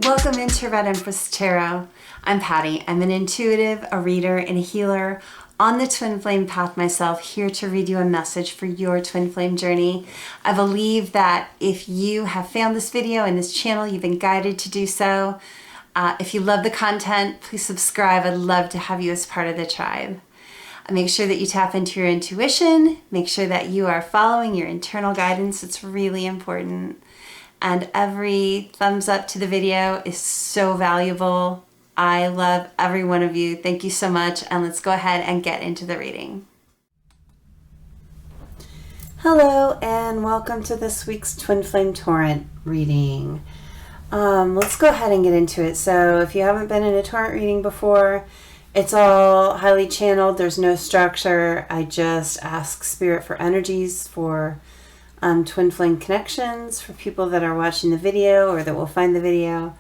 Welcome into Red Empress Tarot. I'm Patty. I'm an intuitive, a reader, and a healer on the twin flame path myself, here to read you a message for your twin flame journey. I believe that if you have found this video and this channel, you've been guided to do so. If you love the content, please subscribe. I'd love to have you as part of the tribe. Make sure that you tap into your intuition. Make sure that you are following your internal guidance. It's really important. And every thumbs up to the video is so valuable. I love every one of you. Thank you so much. And let's go ahead and get into the reading. Hello, and welcome to this week's Twin Flame Torrent reading. Let's go ahead and get into it. So if you haven't been in a Torrent reading before, it's all highly channeled. There's no structure. I just ask Spirit for energies for twin flame connections for people that are watching the video or that will find the video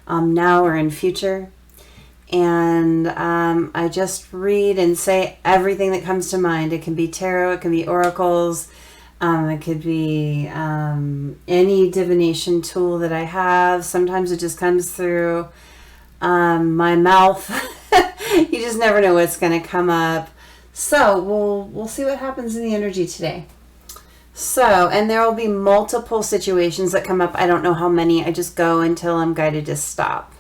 now or in future. And I just read and say everything that comes to mind. It can be tarot, it can be oracles, it could be any divination tool that I have. Sometimes it just comes through my mouth. You just never know what's going to come up. So we'll see what happens in the energy today. So, and there will be multiple situations that come up. I don't know how many. I just go until I'm guided to stop.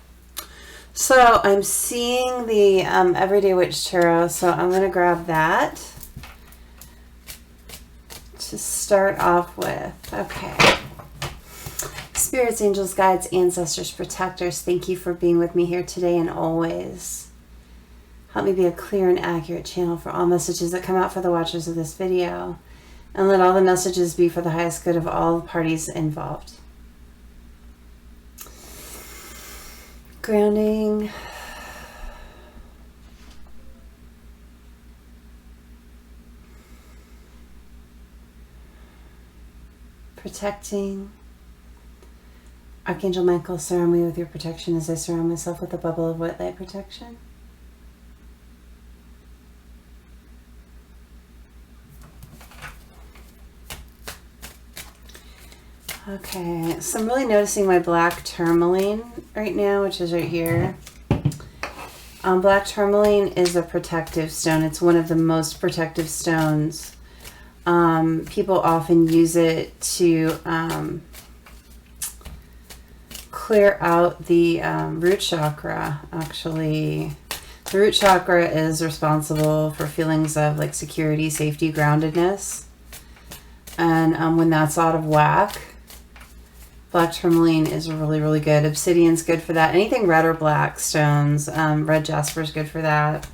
So I'm seeing the Everyday Witch Tarot. So I'm going to grab that to start off with. Okay. Spirits, angels, guides, ancestors, protectors, thank you for being with me here today and always. Help me be a clear and accurate channel for all messages that come out for the watchers of this video. And let all the messages be for the highest good of all parties involved. Grounding. Protecting. Archangel Michael, surround me with your protection as I surround myself with a bubble of white light protection. Okay, so I'm really noticing my black tourmaline right now, which is right here. Black tourmaline is a protective stone. It's one of the most protective stones. People often use it to clear out the root chakra. Actually, the root chakra is responsible for feelings of like security, safety, groundedness. And when that's out of whack, black tourmaline is really, really good. Obsidian's good for that. Anything red or black stones. Red jasper is good for that.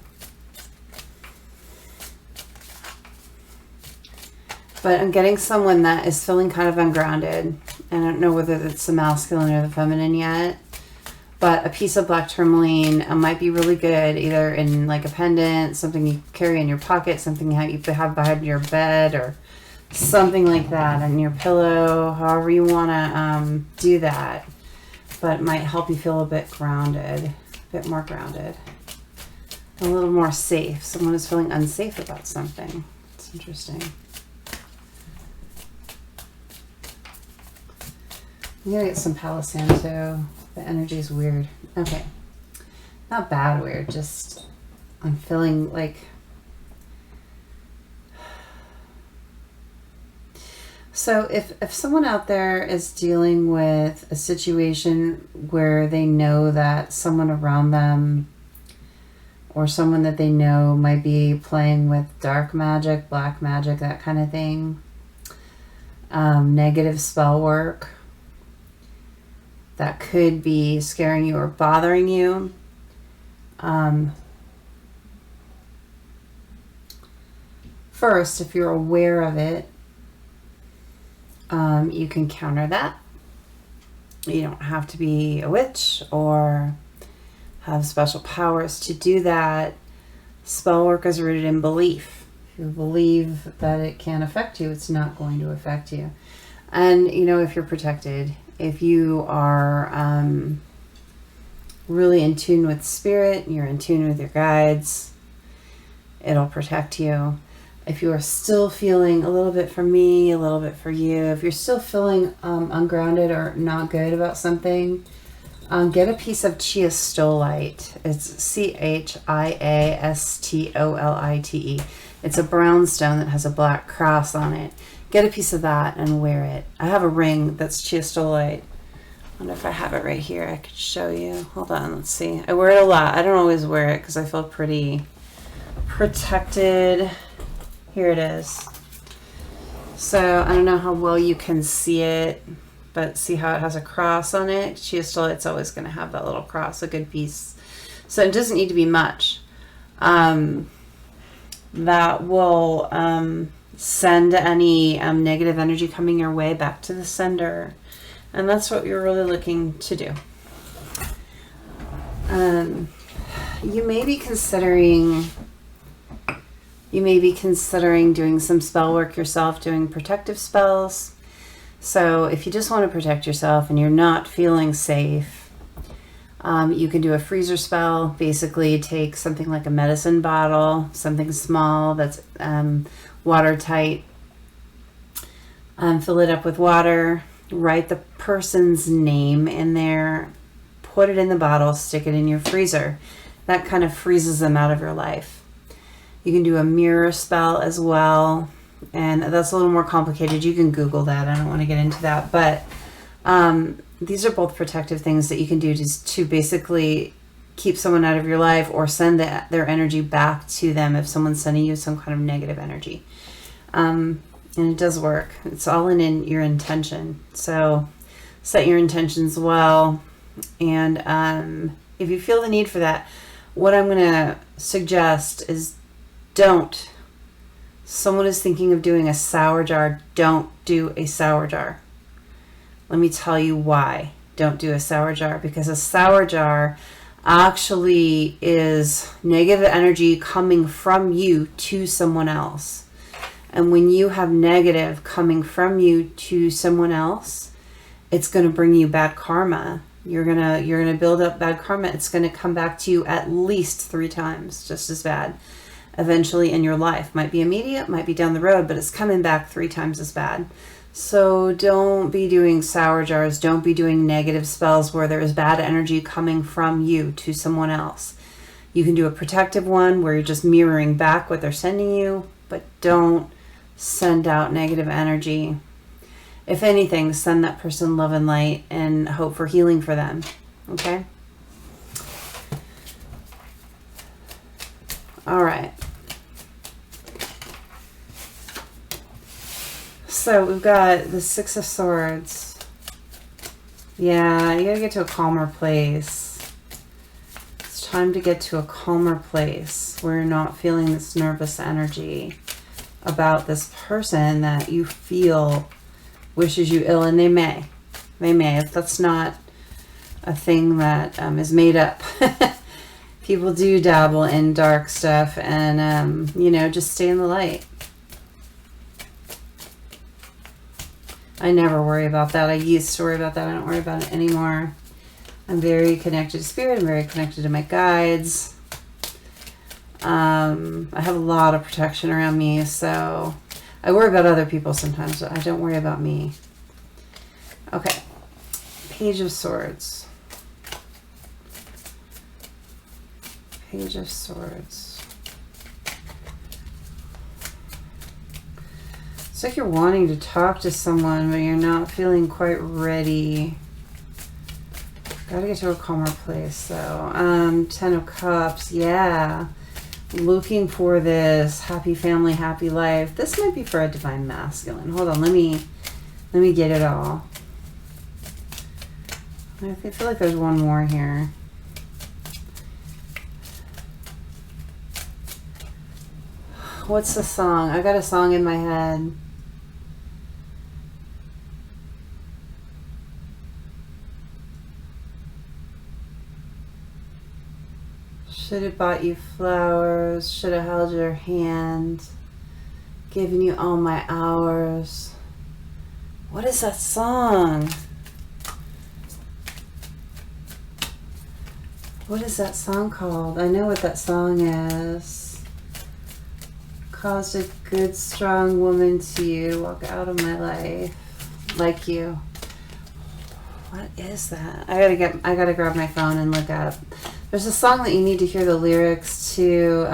But I'm getting someone that is feeling kind of ungrounded. I don't know whether it's the masculine or the feminine yet. But a piece of black tourmaline might be really good, either in like a pendant, something you carry in your pocket, something you have behind your bed, or something like that on your pillow, however you want to do that. But it might help you feel a bit grounded, a bit more grounded, a little more safe. Someone is feeling unsafe about something. It's interesting. I'm gonna get some Palo Santo. The energy is weird. Okay, not bad weird, just I'm feeling like so if someone out there is dealing with a situation where they know that someone around them or someone that they know might be playing with dark magic, black magic, that kind of thing, negative spell work that could be scaring you or bothering you, first, if you're aware of it, you can counter that. You don't have to be a witch or have special powers to do that. Spell work is rooted in belief. If you believe that it can affect you, it's not going to affect you. And, you know, if you're protected, if you are really in tune with spirit, you're in tune with your guides, it'll protect you. If you are still feeling a little bit for me, a little bit for you, if you're still feeling ungrounded or not good about something, Get a piece of chiastolite. It's chiastolite. It's a brown stone that has a black cross on it. Get a piece of that and wear it. I have a ring that's chiastolite. I wonder if I have it right here. I could show you. Hold on, let's see. I wear it a lot. I don't always wear it because I feel pretty protected. Here it is. So I don't know how well you can see it, but see how it has a cross on it? Chiastolite's always going to have that little cross, a good piece. So it doesn't need to be much. That will send any negative energy coming your way back to the sender. And that's what you're really looking to do. You may be considering doing some spell work yourself, doing protective spells. So if you just want to protect yourself and you're not feeling safe, you can do a freezer spell. Basically take something like a medicine bottle, something small that's watertight, fill it up with water, write the person's name in there, put it in the bottle, stick it in your freezer. That kind of freezes them out of your life. You can do a mirror spell as well. And that's a little more complicated. You can Google that. I don't want to get into that. But these are both protective things that you can do to basically keep someone out of your life or send their energy back to them if someone's sending you some kind of negative energy. And it does work. It's all in your intention. So set your intentions well. And if you feel the need for that, what I'm going to suggest is don't. Someone is thinking of doing a sour jar. Don't do a sour jar. Let me tell you why. Don't do a sour jar. Because a sour jar actually is negative energy coming from you to someone else. And when you have negative coming from you to someone else, it's going to bring you bad karma. You're gonna build up bad karma. It's going to come back to you at least 3 times, just as bad. Eventually in your life. Might be immediate, might be down the road, but it's coming back 3 times as bad. So don't be doing sour jars. Don't be doing negative spells where there is bad energy coming from you to someone else. You can do a protective one where you're just mirroring back what they're sending you, but don't send out negative energy. If anything, send that person love and light and hope for healing for them. Okay? All right. So we've got the 6 of Swords. Yeah, you gotta get to a calmer place. It's time to get to a calmer place where you're not feeling this nervous energy about this person that you feel wishes you ill, and they may. If that's not a thing that is made up. People do dabble in dark stuff, and just stay in the light. I never worry about that. I used to worry about that. I don't worry about it anymore. I'm very connected to spirit. I'm very connected to my guides. I have a lot of protection around me, so I worry about other people sometimes, but I don't worry about me. Okay. Page of Swords. Page of Swords. It's like you're wanting to talk to someone, but you're not feeling quite ready. Gotta get to a calmer place, though. 10 of Cups, yeah. Looking for this happy family, happy life. This might be for a divine masculine. Hold on, let me get it all. I feel like there's one more here. What's the song? I got a song in my head. Should have bought you flowers, should have held your hand, given you all my hours. What is that song? What is that song called? I know what that song is. Caused a good, strong woman to you, walk out of my life like you. What is that? I gotta grab my phone and look up. There's a song that you need to hear the lyrics to.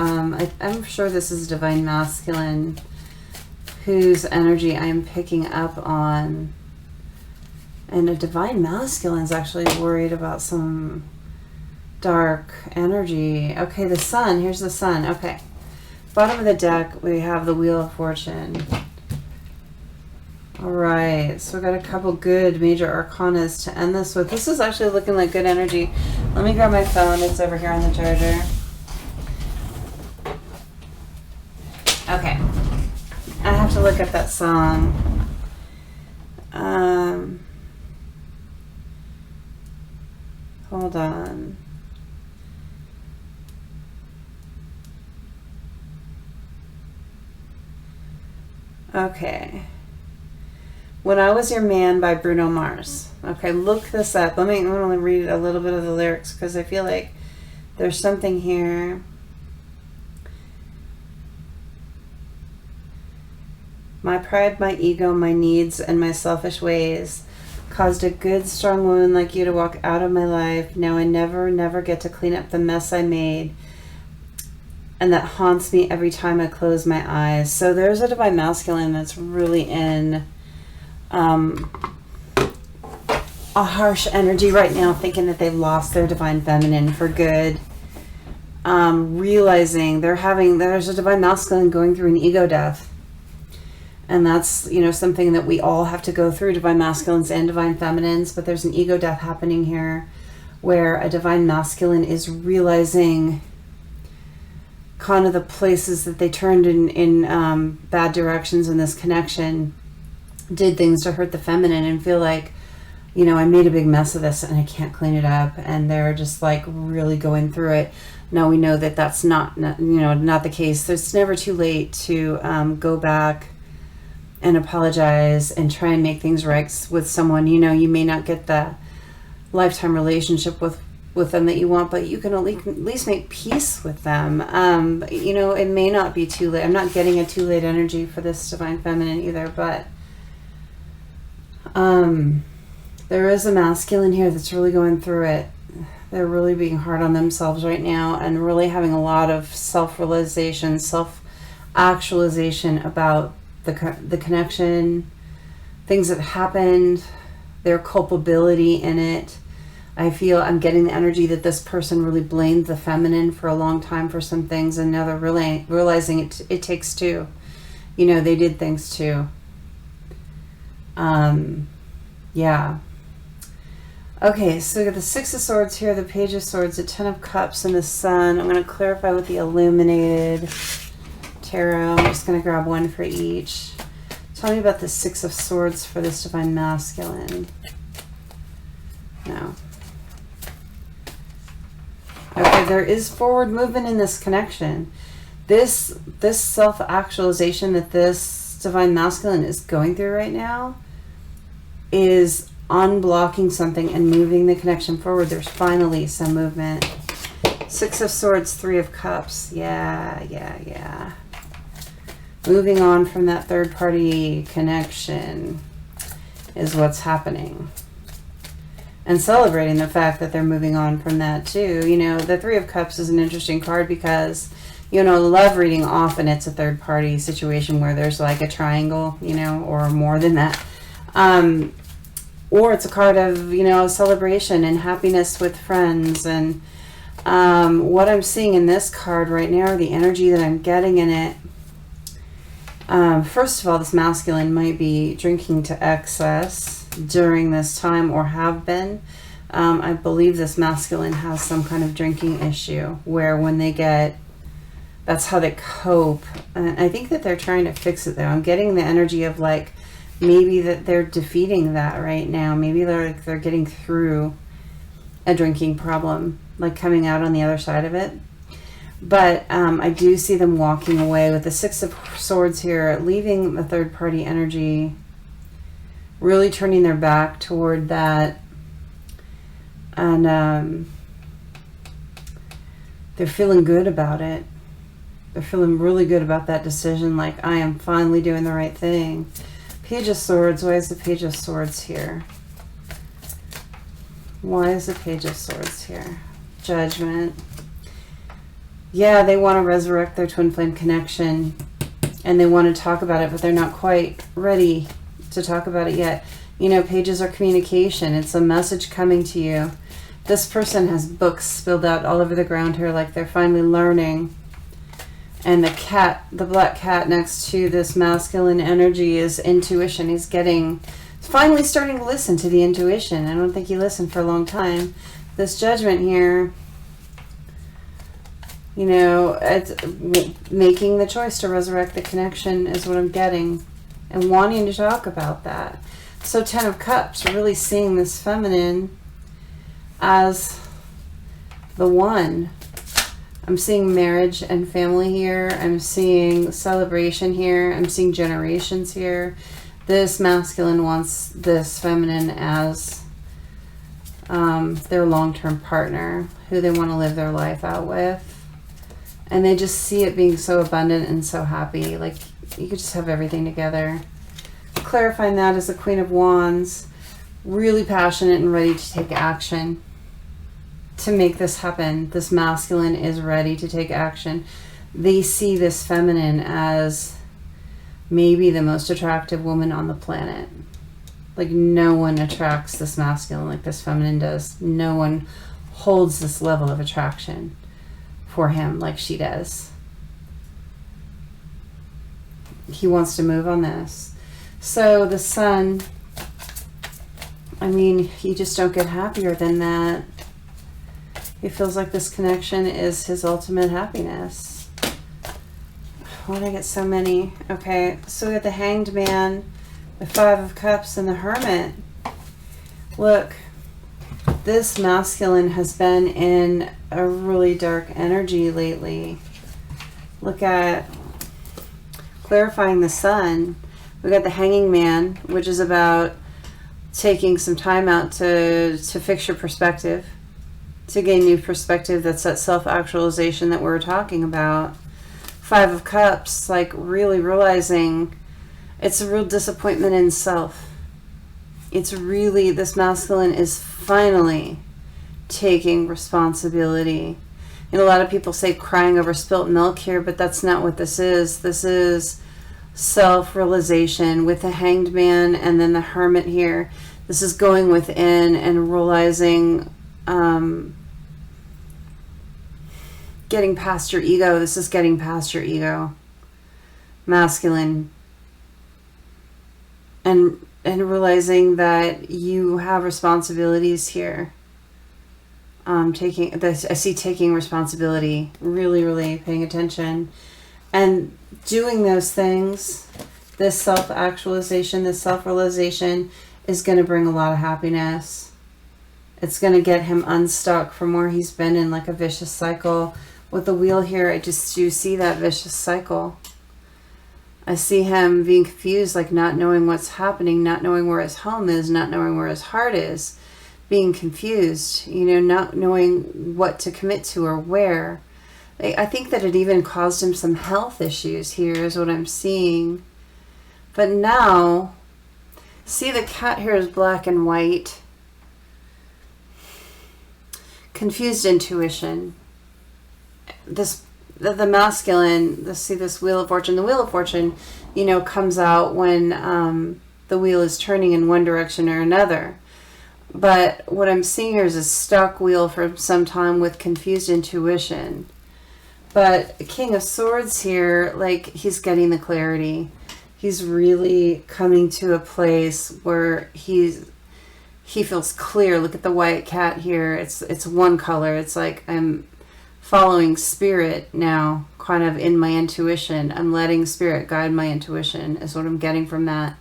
I'm sure this is Divine Masculine, whose energy I'm picking up on. And a Divine Masculine is actually worried about some dark energy. Okay, the Sun. Here's the Sun. Okay. Bottom of the deck, we have the Wheel of Fortune. All right, so we got a couple good major arcanas to end this with. This is actually looking like good energy. Let me grab my phone. It's over here on the charger. Okay. I have to look at that song. Hold on. Okay. When I Was Your Man by Bruno Mars. Okay, look this up. I'm going to read a little bit of the lyrics because I feel like there's something here. My pride, my ego, my needs, and my selfish ways caused a good, strong woman like you to walk out of my life. Now I never get to clean up the mess I made. And that haunts me every time I close my eyes. So there's a Divine Masculine that's really in a harsh energy right now, thinking that they've lost their Divine Feminine for good. Realizing there's a Divine Masculine going through an ego death. And that's, you know, something that we all have to go through, Divine Masculines and Divine Feminines. But there's an ego death happening here where a Divine Masculine is realizing kind of the places that they turned in bad directions in this connection, did things to hurt the feminine, and feel like, you know, I made a big mess of this and I can't clean it up. And they're just like really going through it. Now we know that that's not the case. It's never too late to go back and apologize and try and make things right with someone. You know, you may not get the lifetime relationship with them that you want, but you can at least make peace with them. You know, it may not be too late. I'm not getting a too late energy for this Divine Feminine either, but there is a masculine here that's really going through it. They're really being hard on themselves right now and really having a lot of self-realization, self-actualization about the connection, things that happened, their culpability in it. I'm getting the energy that this person really blamed the feminine for a long time for some things, and now they're really realizing it takes two. You know, they did things too. Yeah. Okay, so we got the Six of Swords here, the Page of Swords, the Ten of Cups, and the Sun. I'm going to clarify with the Illuminated Tarot. I'm just going to grab one for each. Tell me about the Six of Swords for this Divine Masculine. No. Okay, there is forward movement in this connection. This self-actualization that this Divine Masculine is going through right now is unblocking something and moving the connection forward. There's finally some movement. Six of Swords, Three of Cups. Yeah. Moving on from that third-party connection is what's happening. And celebrating the fact that they're moving on from that too. You know, the Three of Cups is an interesting card because, you know, love reading, often it's a third-party situation where there's like a triangle, you know, or more than that. Or it's a card of, you know, celebration and happiness with friends. And what I'm seeing in this card right now, the energy that I'm getting in it, first of all, this masculine might be drinking to excess during this time, or have been. I believe this masculine has some kind of drinking issue where when they get, that's how they cope. And I think that they're trying to fix it though. I'm getting the energy of like, maybe that they're defeating that right now. Maybe they're getting through a drinking problem, like coming out on the other side of it. But I do see them walking away with the Six of Swords here, leaving the third party energy, really turning their back toward that. And they're feeling good about it. They're feeling really good about that decision, like, I am finally doing the right thing. Page of Swords. Why is the Page of Swords here? Why is the Page of Swords here? Judgment. Yeah, they want to resurrect their twin flame connection and they want to talk about it, but they're not quite ready to talk about it yet. You know, pages are communication. It's a message coming to you. This person has books spilled out all over the ground here, like they're finally learning. And the cat, the black cat next to this masculine energy is intuition. He's finally starting to listen to the intuition. I don't think he listened for a long time. This Judgment here, you know, it's making the choice to resurrect the connection is what I'm getting. And wanting to talk about that. So 10 of Cups, really seeing this feminine as the one. I'm seeing marriage and family here. I'm seeing celebration here. I'm seeing generations here. This masculine wants this feminine as their long-term partner who they want to live their life out with. And they just see it being so abundant and so happy. Like, you could just have everything together. Clarifying that as the Queen of Wands. Really passionate and ready to take action to make this happen. This masculine is ready to take action. They see this feminine as maybe the most attractive woman on the planet. Like, no one attracts this masculine like this feminine does. No one holds this level of attraction for him like she does. He wants to move on this. So the Sun, I mean, you just don't get happier than that. He feels like this connection is his ultimate happiness. Why did I get so many? Okay, so we got the Hanged Man, the Five of Cups, and the Hermit. Look, this masculine has been in a really dark energy lately. Look at clarifying the Sun. We got the Hanging Man, which is about taking some time out to fix your perspective, to gain new perspective. That's that self-actualization that we're talking about. Five of Cups, like really realizing it's a real disappointment in self. It's really, this masculine is finally taking responsibility. And a lot of people say crying over spilt milk here, but that's not what this is. This is self-realization with the Hanged Man and then the Hermit here. This is going within and realizing, getting past your ego. This is getting past your ego. Masculine. And realizing that you have responsibilities here. I see taking responsibility, really paying attention and doing those things. This self-actualization, this self-realization is going to bring a lot of happiness. It's going to get him unstuck from where he's been in like a vicious cycle. With the wheel here, I just do see that vicious cycle. I see him being confused, like not knowing what's happening, not knowing where his home is, not knowing where his heart is, being confused, you know, not knowing what to commit to or where. I think that it even caused him some health issues here is what I'm seeing. But now, see the cat here is black and white. Confused intuition. The masculine, see this Wheel of Fortune. The Wheel of Fortune, you know, comes out when the wheel is turning in one direction or another. But what I'm seeing here is a stuck wheel for some time with confused intuition. But King of Swords here, like he's getting the clarity. He's really coming to a place where he feels clear. Look at the white cat here. It's one color. It's like I'm following spirit now, kind of in my intuition. I'm letting spirit guide my intuition is what I'm getting from that.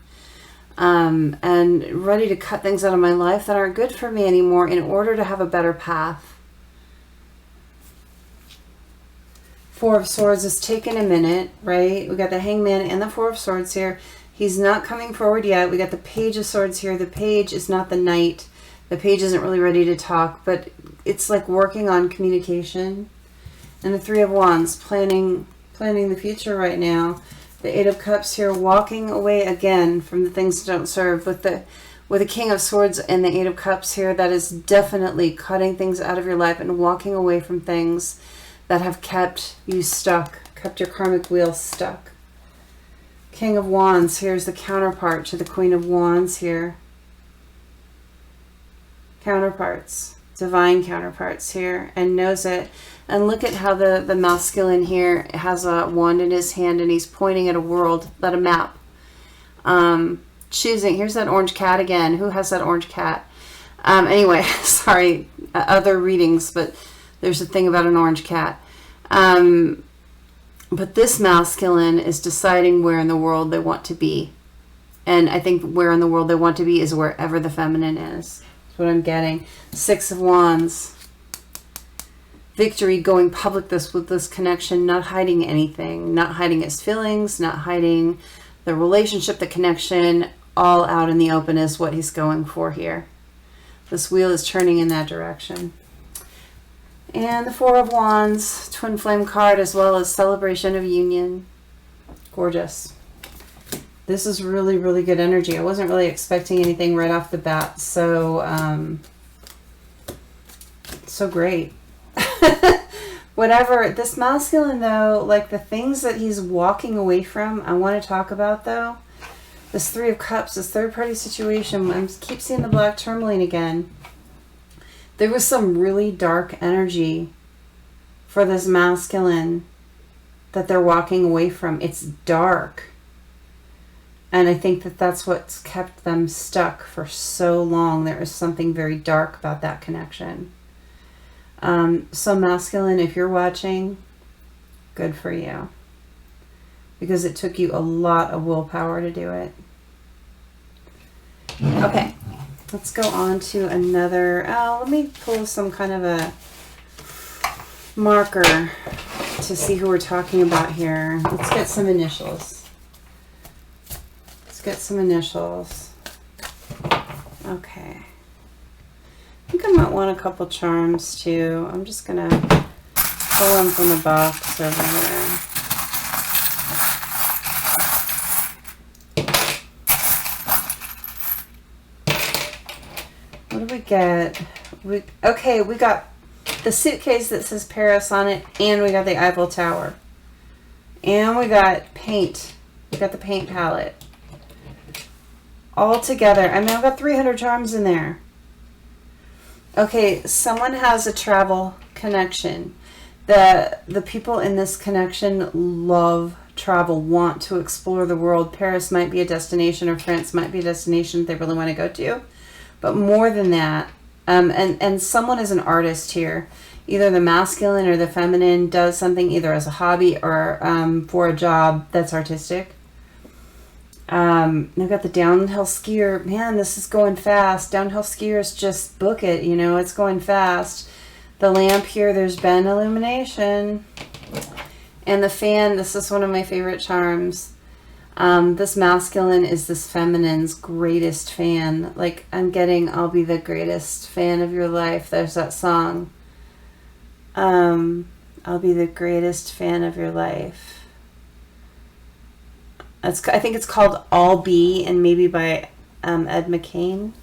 And ready to cut things out of my life that aren't good for me anymore in order to have a better path. Four of Swords is taking a minute, right? We got the Hangman and the Four of Swords here. He's not coming forward yet. We got the Page of Swords here. The Page is not the Knight. The Page isn't really ready to talk, but it's like working on communication. And the Three of Wands, planning the future right now. The Eight of Cups here, walking away again from the things that don't serve. with the King of Swords and the Eight of Cups here, that is definitely cutting things out of your life and walking away from things that have kept you stuck, kept your karmic wheel stuck. King of Wands, here's the counterpart to the Queen of Wands here. Counterparts, divine counterparts here, and knows it. And look at how the masculine here has a wand in his hand and he's pointing at a world, at a map. Choosing, here's that orange cat again. Who has that orange cat? Anyway, sorry, other readings, but there's a thing about an orange cat. But this masculine is deciding where in the world they want to be. And I think where in the world they want to be is wherever the feminine is. That's what I'm getting. Six of Wands. Victory, going public with this connection, not hiding anything, not hiding his feelings, not hiding the relationship, the connection, all out in the open is what he's going for here. This wheel is turning in that direction. And the Four of Wands, twin flame card, as well as celebration of union. Gorgeous. This is really, really good energy. I wasn't really expecting anything right off the bat. So, so great. Whatever. This masculine, though, like the things that he's walking away from, I want to talk about, though. This Three of Cups, this third-party situation. I keep seeing the black tourmaline again. There was some really dark energy for this masculine that they're walking away from. It's dark. And I think that that's what's kept them stuck for so long. There is something very dark about that connection. So masculine, if you're watching, good for you. Because it took you a lot of willpower to do it. Okay, let's go on to another. Let me pull some kind of a marker to see who we're talking about here. Let's get some initials. Let's get some initials. Okay. I think I might want a couple charms too. I'm just going to pull them from the box over there. What do we get? Okay, we got the suitcase that says Paris on it, and we got the Eiffel Tower. And we got paint. We got the paint palette. All together. I mean, I've got 300 charms in there. Okay, someone has a travel connection. The people in this connection love travel, want to explore the world. Paris might be a destination, or France might be a destination they really want to go to. But more than that, and someone is an artist here. Either the masculine or the feminine does something either as a hobby or for a job that's artistic. I've got the downhill skier. Man, this is going fast. Downhill skiers, just book it. You know, it's going fast. The lamp here, there's been illumination. And the fan, this is one of my favorite charms. This masculine is this feminine's greatest fan. Like, I'm getting, I'll be the greatest fan of your life. There's that song. I'll be the greatest fan of your life. I think it's called I'll Be, and maybe by Ed McCain.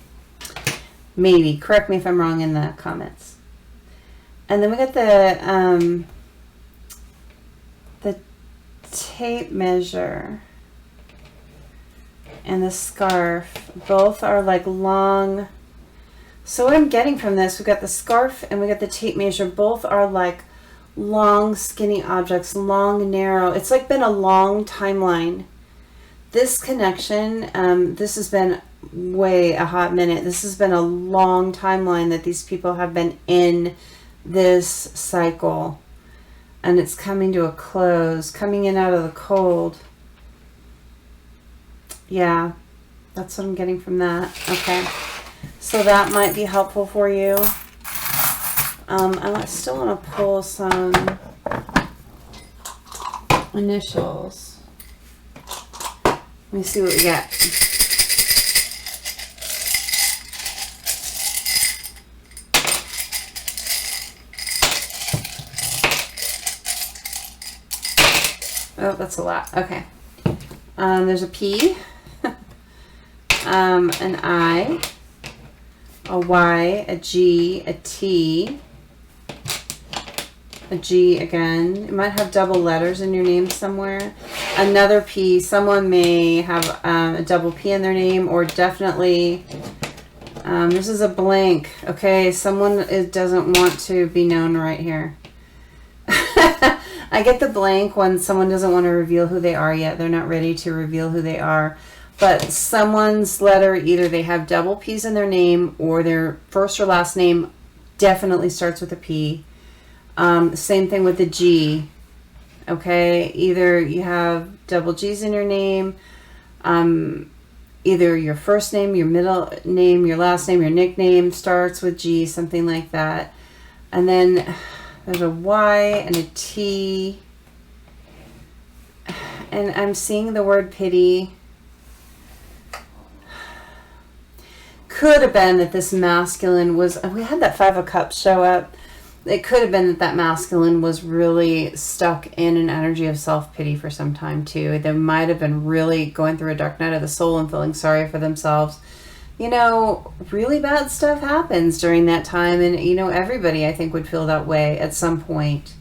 Maybe. Correct me if I'm wrong in the comments. And then we got the tape measure and the scarf. Both are like long. So what I'm getting from this, we got the scarf and we got the tape measure. Both are like long, skinny objects, long, narrow. It's like been a long timeline. This connection, this has been way a hot minute. This has been a long timeline that these people have been in this cycle. And it's coming to a close, coming in out of the cold. Yeah, that's what I'm getting from that. Okay, so that might be helpful for you. I still want to pull some initials. Let me see what we got. Oh, that's a lot. Okay. There's a P. an I, a Y, a G, a T, a G again. You might have double letters in your name somewhere. Another P. Someone may have a double P in their name, or definitely, this is a blank. Okay, someone doesn't want to be known right here. I get the blank when someone doesn't want to reveal who they are yet. They're not ready to reveal who they are. But someone's letter, either they have double P's in their name, or their first or last name definitely starts with a P. Same thing with the G. Okay, either you have double G's in your name, either your first name, your middle name, your last name, your nickname starts with G, something like that. And then there's a Y and a T. And I'm seeing the word pity. Could have been that this masculine was, we had that 5 of Cups show up. It could have been that that masculine was really stuck in an energy of self-pity for some time too. They might have been really going through a dark night of the soul and feeling sorry for themselves. You know, really bad stuff happens during that time, and you know, everybody I think would feel that way at some point.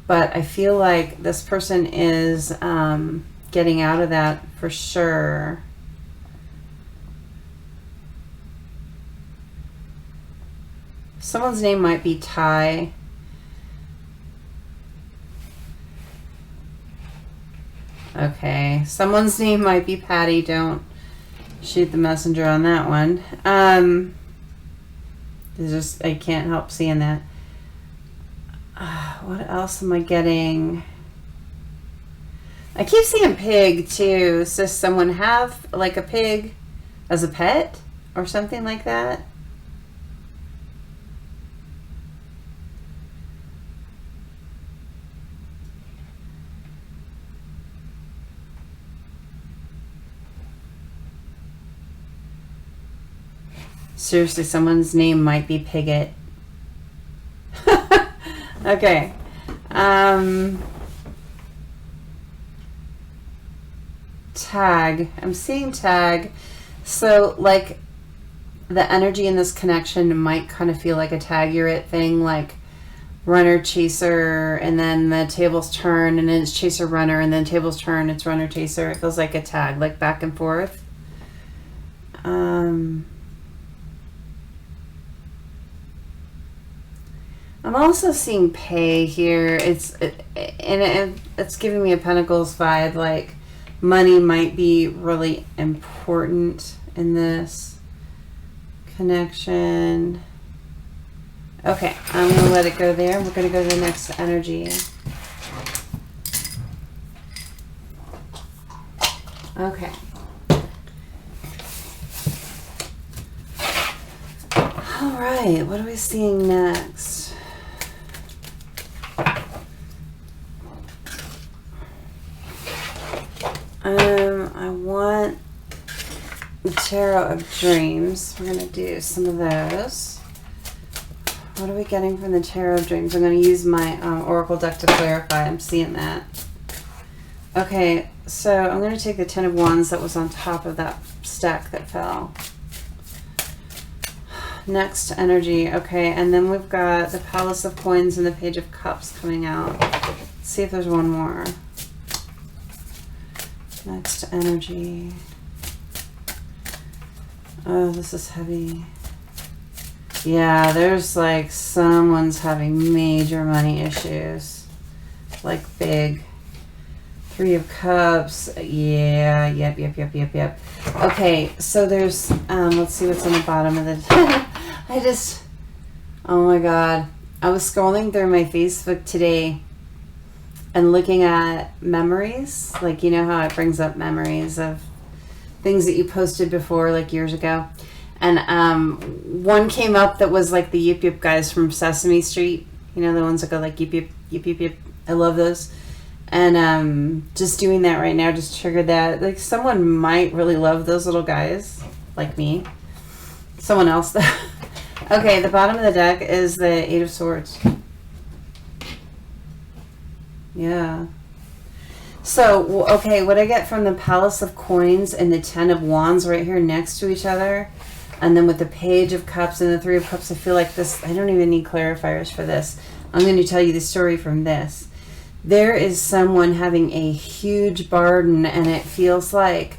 But I feel like this person is getting out of that for sure. Someone's name might be Ty. Okay, someone's name might be Patty. Don't shoot the messenger on that one. I can't help seeing that. What else am I getting? I keep seeing pig too. So someone have like a pig as a pet or something like that? Seriously, someone's name might be Piglet. Okay. Tag. I'm seeing tag. So, like, the energy in this connection might kind of feel like a tag you're it thing, like runner, chaser, and then the tables turn, and then it's chaser, runner, and then tables turn, it's runner, chaser. It feels like a tag, like back and forth. I'm also seeing pay here. It's giving me a Pentacles vibe, like money might be really important in this connection. Okay, I'm going to let it go there. We're going to go to the next energy. Okay. All right, what are we seeing next? I want the Tarot of Dreams. We're going to do some of those. What are we getting from the Tarot of Dreams? I'm going to use my Oracle deck to clarify. I'm seeing that. Okay, so I'm going to take the Ten of Wands that was on top of that stack that fell. Next energy. Okay, and then we've got the Palace of Coins and the Page of Cups coming out. Let's see if there's one more. Next energy. Oh, this is heavy. Yeah, there's like someone's having major money issues. Like big. 3 of Cups. Yeah, yep. Okay, so there's, let's see what's on the bottom of the, oh my God. I was scrolling through my Facebook today and looking at memories. Like, you know how it brings up memories of things that you posted before, like years ago. And one came up that was like the Yip Yip guys from Sesame Street. You know, the ones that go like yip yip, yip yip yip. I love those. And just doing that right now just triggered that. Like, someone might really love those little guys, like me. Someone else. Okay, the bottom of the deck is the Eight of Swords. Yeah. So, okay, what I get from the Palace of Coins and the Ten of Wands right here next to each other, and then with the Page of Cups and the Three of Cups, I feel like this, I don't even need clarifiers for this. I'm going to tell you the story from this. There is someone having a huge burden, and it feels like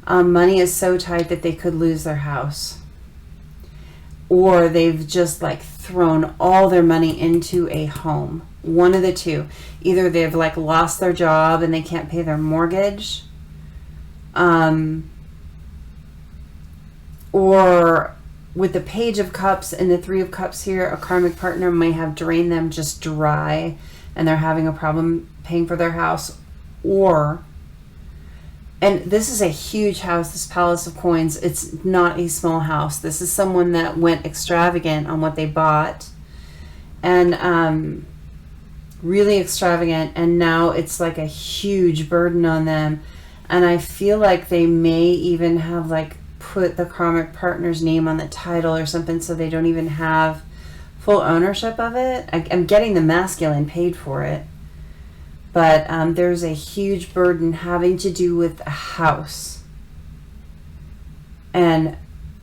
money is so tight that they could lose their house. Or they've just like thrown all their money into a home. One of the two. Either they've like lost their job and they can't pay their mortgage. Or with the Page of Cups and the Three of Cups here, a karmic partner may have drained them just dry and they're having a problem paying for their house. Or, and this is a huge house, this Palace of Coins. It's not a small house. This is someone that went extravagant on what they bought. And really extravagant. And now it's like a huge burden on them. And I feel like they may even have like put the karmic partner's name on the title or something, so they don't even have full ownership of it. I'm getting the masculine paid for it. But there's a huge burden having to do with a house and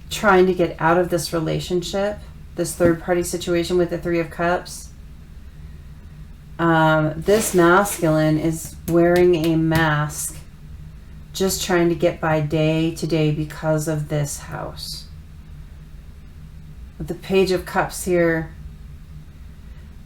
trying to get out of this relationship, this third-party situation with the Three of Cups. This masculine is wearing a mask, just trying to get by day to day because of this house. With the Page of Cups here,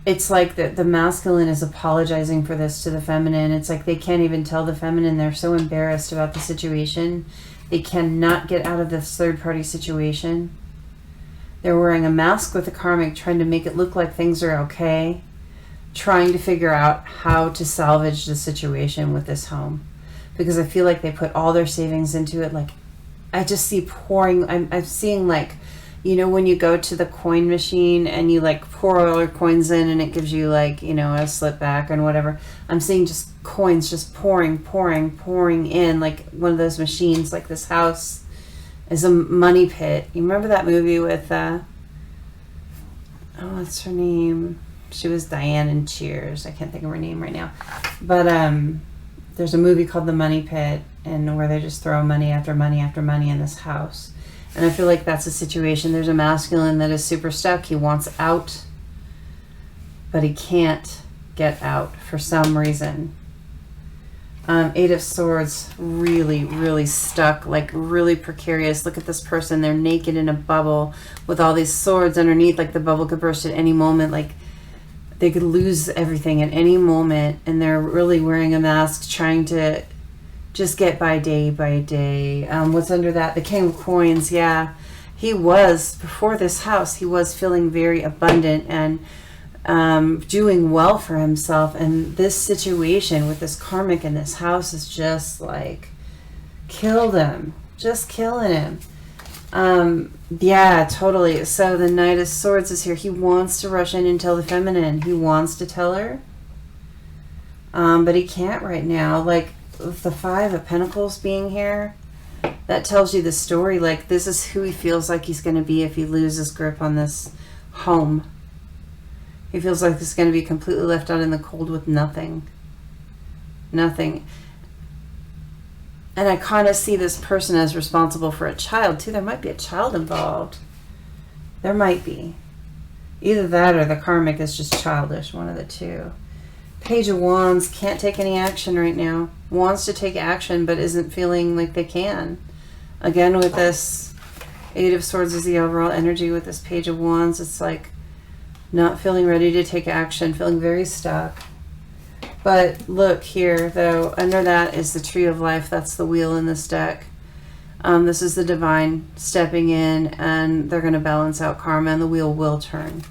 it's like the masculine is apologizing for this to the feminine. It's like they can't even tell the feminine. They're so embarrassed about the situation. They cannot get out of this third-party situation. They're wearing a mask with a karmic, trying to make it look like things are okay, trying to figure out how to salvage the situation with this home. Because I feel like they put all their savings into it. Like, I just see pouring, I'm seeing like, you know, when you go to the coin machine and you like pour all your coins in and it gives you like, you know, a slip back and whatever. I'm seeing just coins just pouring in, like one of those machines. Like this house is a money pit. You remember that movie with, oh, what's her name? She was Diane in Cheers. I can't think of her name right now. But there's a movie called The Money Pit, and where they just throw money after money after money in this house. And I feel like that's a situation. There's a masculine that is super stuck. He wants out, but he can't get out for some reason. Eight of Swords, really stuck, like really precarious. Look at this person. They're naked in a bubble with all these swords underneath. Like the bubble could burst at any moment. Like they could lose everything at any moment. And they're really wearing a mask, trying to just get by day by day. What's under that? The King of Coins. Yeah, he was, before this house, he was feeling very abundant and doing well for himself. And this situation with this karmic in this house is just like killed him. Just killing him. Yeah, totally. So the Knight of Swords is here. He wants to rush in and tell the feminine. He wants to tell her. But he can't right now. Like, with the Five of Pentacles being here, that tells you the story. Like, this is who he feels like he's going to be if he loses grip on this home. He feels like he's going to be completely left out in the cold with nothing. Nothing. And I kind of see this person as responsible for a child, too. There might be a child involved. There might be. Either that or the karmic is just childish, one of the two. Page of Wands, can't take any action right now. Wants to take action, but isn't feeling like they can. Again, with this Eight of Swords is the overall energy. With this Page of Wands, it's like not feeling ready to take action, feeling very stuck. But look here, though, under that is the Tree of Life. That's the wheel in this deck. This is the divine stepping in, and they're going to balance out karma, and the wheel will turn.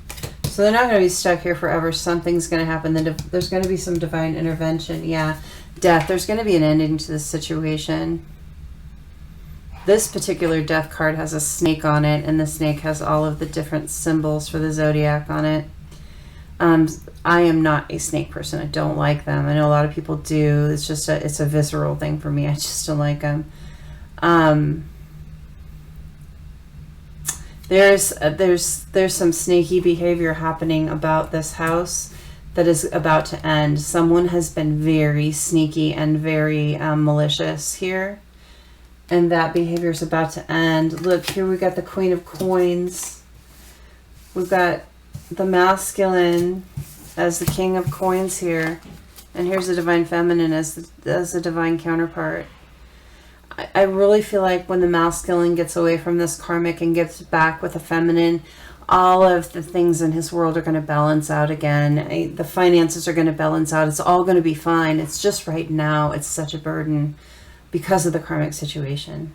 So they're not going to be stuck here forever. Something's going to happen. There's going to be some divine intervention. Yeah, death. There's going to be an ending to this situation. This particular death card has a snake on it, and the snake has all of the different symbols for the zodiac on it. I am not a snake person. I don't like them. I know a lot of people do. It's just it's a visceral thing for me. I just don't like them. There's some snaky behavior happening about this house. that is about to end. Someone has been very sneaky and very malicious here, and that behavior is about to end. Look, here we got the Queen of Coins. We've got the masculine as the King of Coins here, and here's the Divine Feminine as the divine counterpart. I really feel like when the masculine gets away from this karmic and gets back with the feminine, all of the things in his world are going to balance out again. The finances are going to balance out. It's all going to be fine. It's just right now, it's such a burden because of the karmic situation.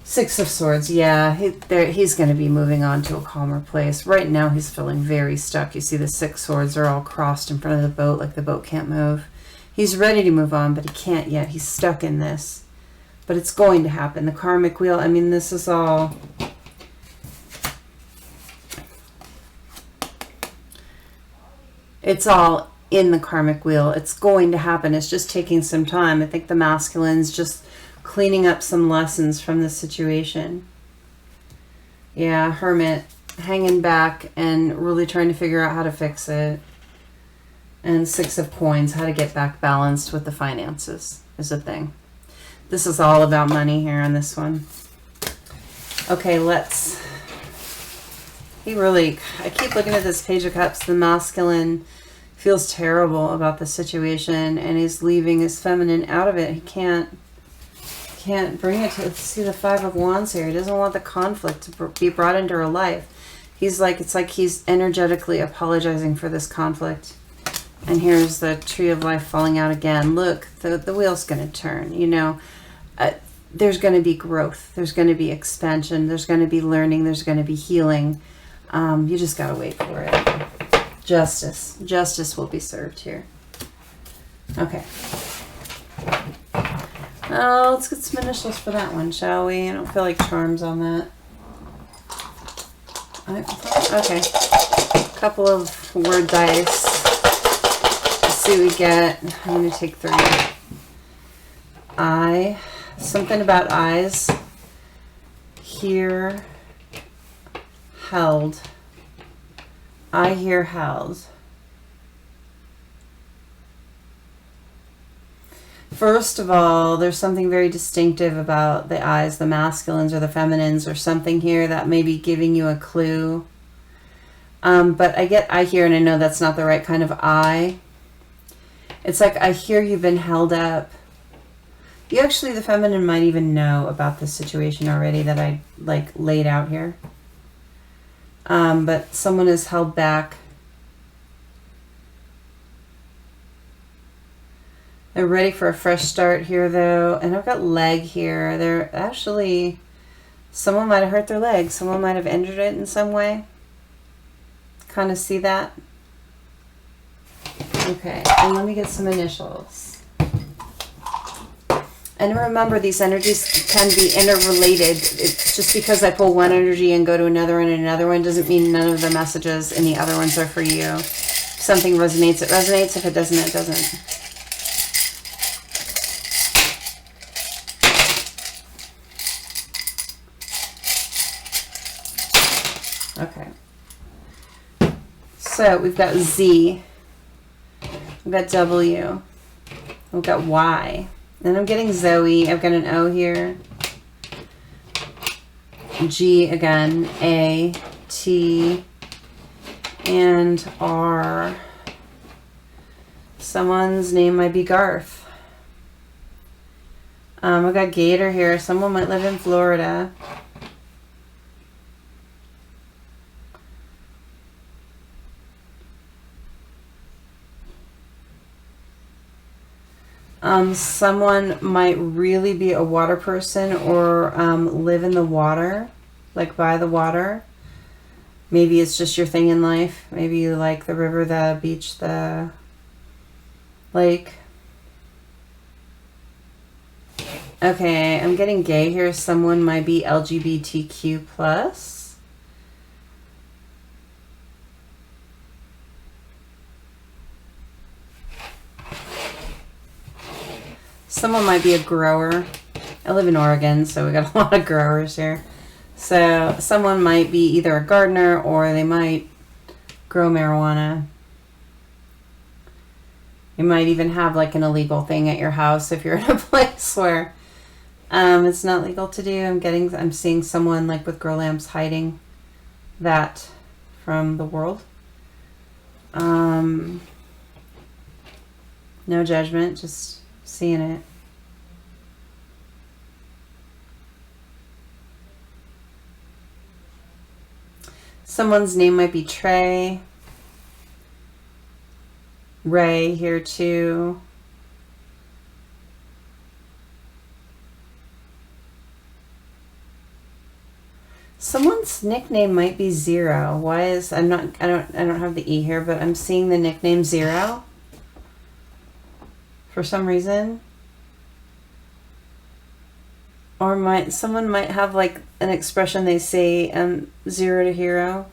Six of Swords, yeah, he's going to be moving on to a calmer place. Right now, he's feeling very stuck. You see the Six Swords are all crossed in front of the boat, like the boat can't move. He's ready to move on, but he can't yet. He's stuck in this. But it's going to happen. The karmic wheel, I mean, this is all... It's all in the karmic wheel. It's going to happen. It's just taking some time. I think the masculine's just cleaning up some lessons from this situation. Yeah, Hermit, hanging back and really trying to figure out how to fix it. And Six of Coins, how to get back balanced with the finances is a thing. This is all about money here on this one. Okay, let's... I keep looking at this Page of Cups. The masculine feels terrible about the situation, and he's leaving his feminine out of it. He can't bring it to... See the Five of Wands here. He doesn't want the conflict to be brought into her life. It's like he's energetically apologizing for this conflict. And here's the Tree of Life falling out again. Look, the wheel's going to turn, you know. There's going to be growth. There's going to be expansion. There's going to be learning. There's going to be healing. You just got to wait for it. Justice. Justice will be served here. Okay. Oh, let's get some initials for that one, shall we? I don't feel like charms on that. Okay. A couple of word dice. What we get. I'm going to take 3. Something about eyes. Here, held. I hear held. First of all, there's something very distinctive about the eyes, the masculines or the feminines, or something here that may be giving you a clue. But I get I hear, and I know that's not the right kind of eye. It's like, I hear you've been held up. You actually, the feminine might even know about this situation already that I laid out here. But someone is held back. They're ready for a fresh start here though. And I've got leg here. They're actually, someone might have hurt their leg. Someone might have injured it in some way. Kind of see that? Okay, and let me get some initials. And remember, these energies can be interrelated. It's just because I pull one energy and go to another one and another one doesn't mean none of the messages in the other ones are for you. If something resonates, it resonates. If it doesn't, it doesn't. Okay. So we've got Z. We've got W. We've got Y. Then I'm getting Zoe. I've got an O here. G again. A. T. And R. Someone's name might be Garth. I've got Gator here. Someone might live in Florida. Someone might really be a water person or live in the water, like by the water. Maybe it's just your thing in life. Maybe you like the river, the beach, the lake. Okay, I'm getting gay here. Someone might be LGBTQ plus. Someone might be a grower. I live in Oregon, so we got a lot of growers here. So someone might be either a gardener or they might grow marijuana. You might even have like an illegal thing at your house if you're in a place where it's not legal to do. I'm seeing someone like with grow lamps hiding that from the world. No judgment, just seeing it. Someone's name might be Trey. Ray here too. Someone's nickname might be Zero. Why is I don't have the E here, but I'm seeing the nickname Zero for some reason. Or someone might have like an expression they say, 0 to hero.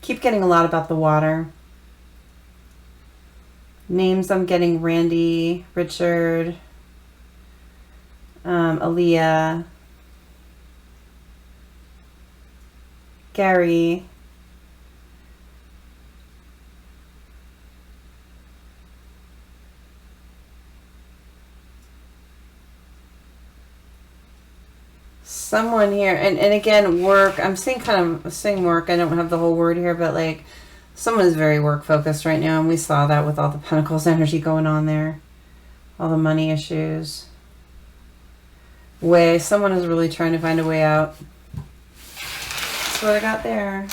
Keep getting a lot about the water. Names I'm getting Randy, Richard, Aaliyah, Gary, someone here, and again, work. I'm seeing work. I don't have the whole word here, but like someone is very work focused right now, and we saw that with all the Pentacles energy going on there, all the money issues. Someone is really trying to find a way out. That's what I got there.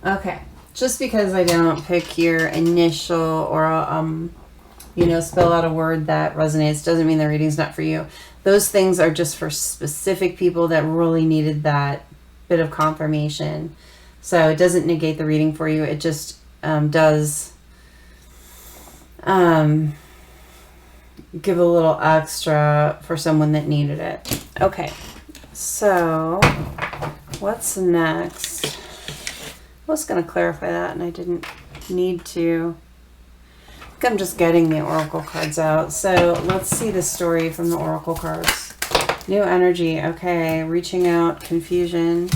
Okay, just because I don't pick your initial or spell out a word that resonates doesn't mean the reading's not for you. Those things are just for specific people that really needed that bit of confirmation. So it doesn't negate the reading for you. It just does give a little extra for someone that needed it. Okay, so what's next? I was going to clarify that and I didn't need to. I'm just getting the oracle cards out. So let's see the story from the oracle cards. New energy. Okay. Reaching out. Confusion.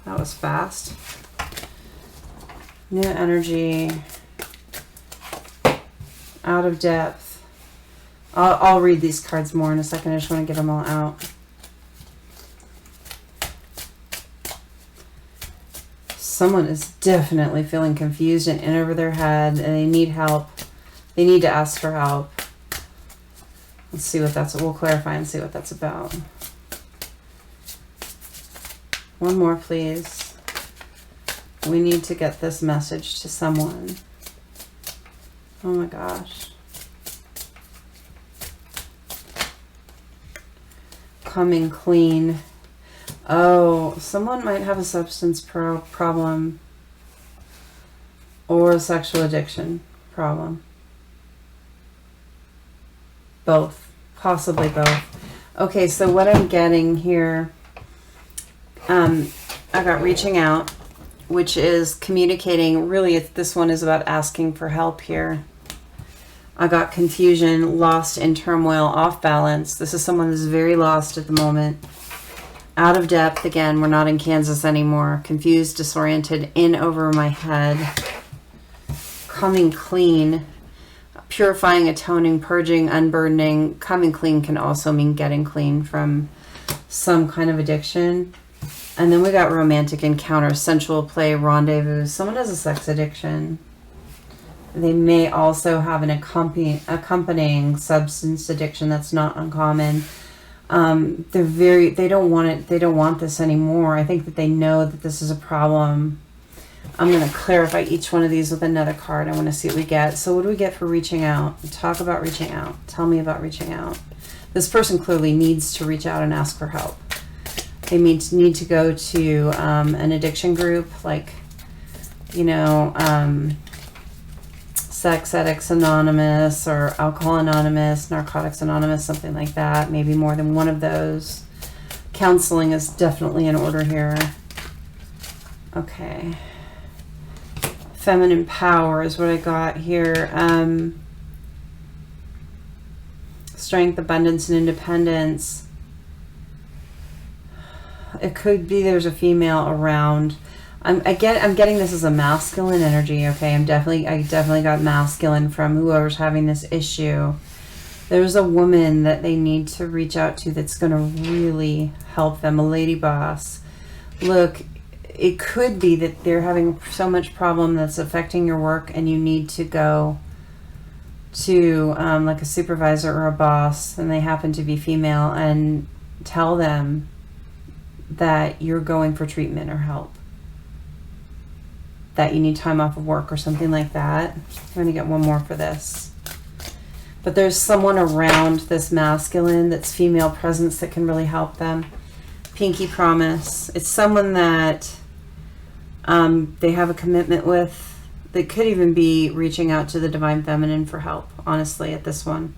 That was fast. New energy. Out of depth. I'll read these cards more in a second. I just want to get them all out. Someone is definitely feeling confused and in over their head, and they need help. They need to ask for help. Let's see what we'll clarify and see what that's about. One more, please. We need to get this message to someone. Oh my gosh. Coming clean. Oh, someone might have a substance problem or a sexual addiction problem. Both. Possibly both. Okay, so what I'm getting here, I got reaching out, which is communicating. Really, this one is about asking for help here. I got confusion, lost in turmoil, off balance. This is someone who's very lost at the moment. Out of depth, again, we're not in Kansas anymore. Confused, disoriented, in over my head. Coming clean. Purifying, atoning, purging, unburdening. Coming clean can also mean getting clean from some kind of addiction. And then we got romantic encounter, sensual play, rendezvous. Someone has a sex addiction. They may also have an accompanying substance addiction. That's not uncommon. They don't want it. They don't want this anymore. I think that they know that this is a problem. I'm going to clarify each one of these with another card. I want to see what we get. So what do we get for reaching out? Talk about reaching out. Tell me about reaching out. This person clearly needs to reach out and ask for help. They need to go to an addiction group, like, Sex Addicts Anonymous or Alcohol Anonymous, Narcotics Anonymous, something like that. Maybe more than one of those. Counseling is definitely in order here. Okay. Feminine power is what I got here. strength, abundance, and independence. It could be there's a female around. I'm getting this as a masculine energy, okay? I definitely got masculine from whoever's having this issue. There's a woman that they need to reach out to that's going to really help them, a lady boss. Look, it could be that they're having so much problem that's affecting your work, and you need to go to like a supervisor or a boss, and they happen to be female, and tell them that you're going for treatment or help, that you need time off of work or something like that. I'm going to get one more for this. But there's someone around this masculine that's female presence that can really help them. Pinky promise. It's someone that they have a commitment with. They could even be reaching out to the Divine Feminine for help, honestly, at this one.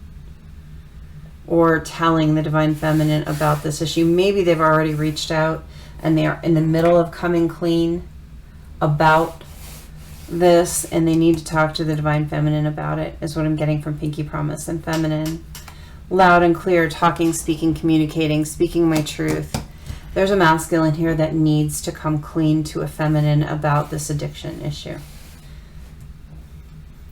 Or telling the Divine Feminine about this issue. Maybe they've already reached out and they are in the middle of coming clean about this, and they need to talk to the Divine Feminine about it, is what I'm getting from Pinky Promise. And feminine, loud and clear, talking, speaking, communicating, speaking my truth. There's a masculine here that needs to come clean to a feminine about this addiction issue.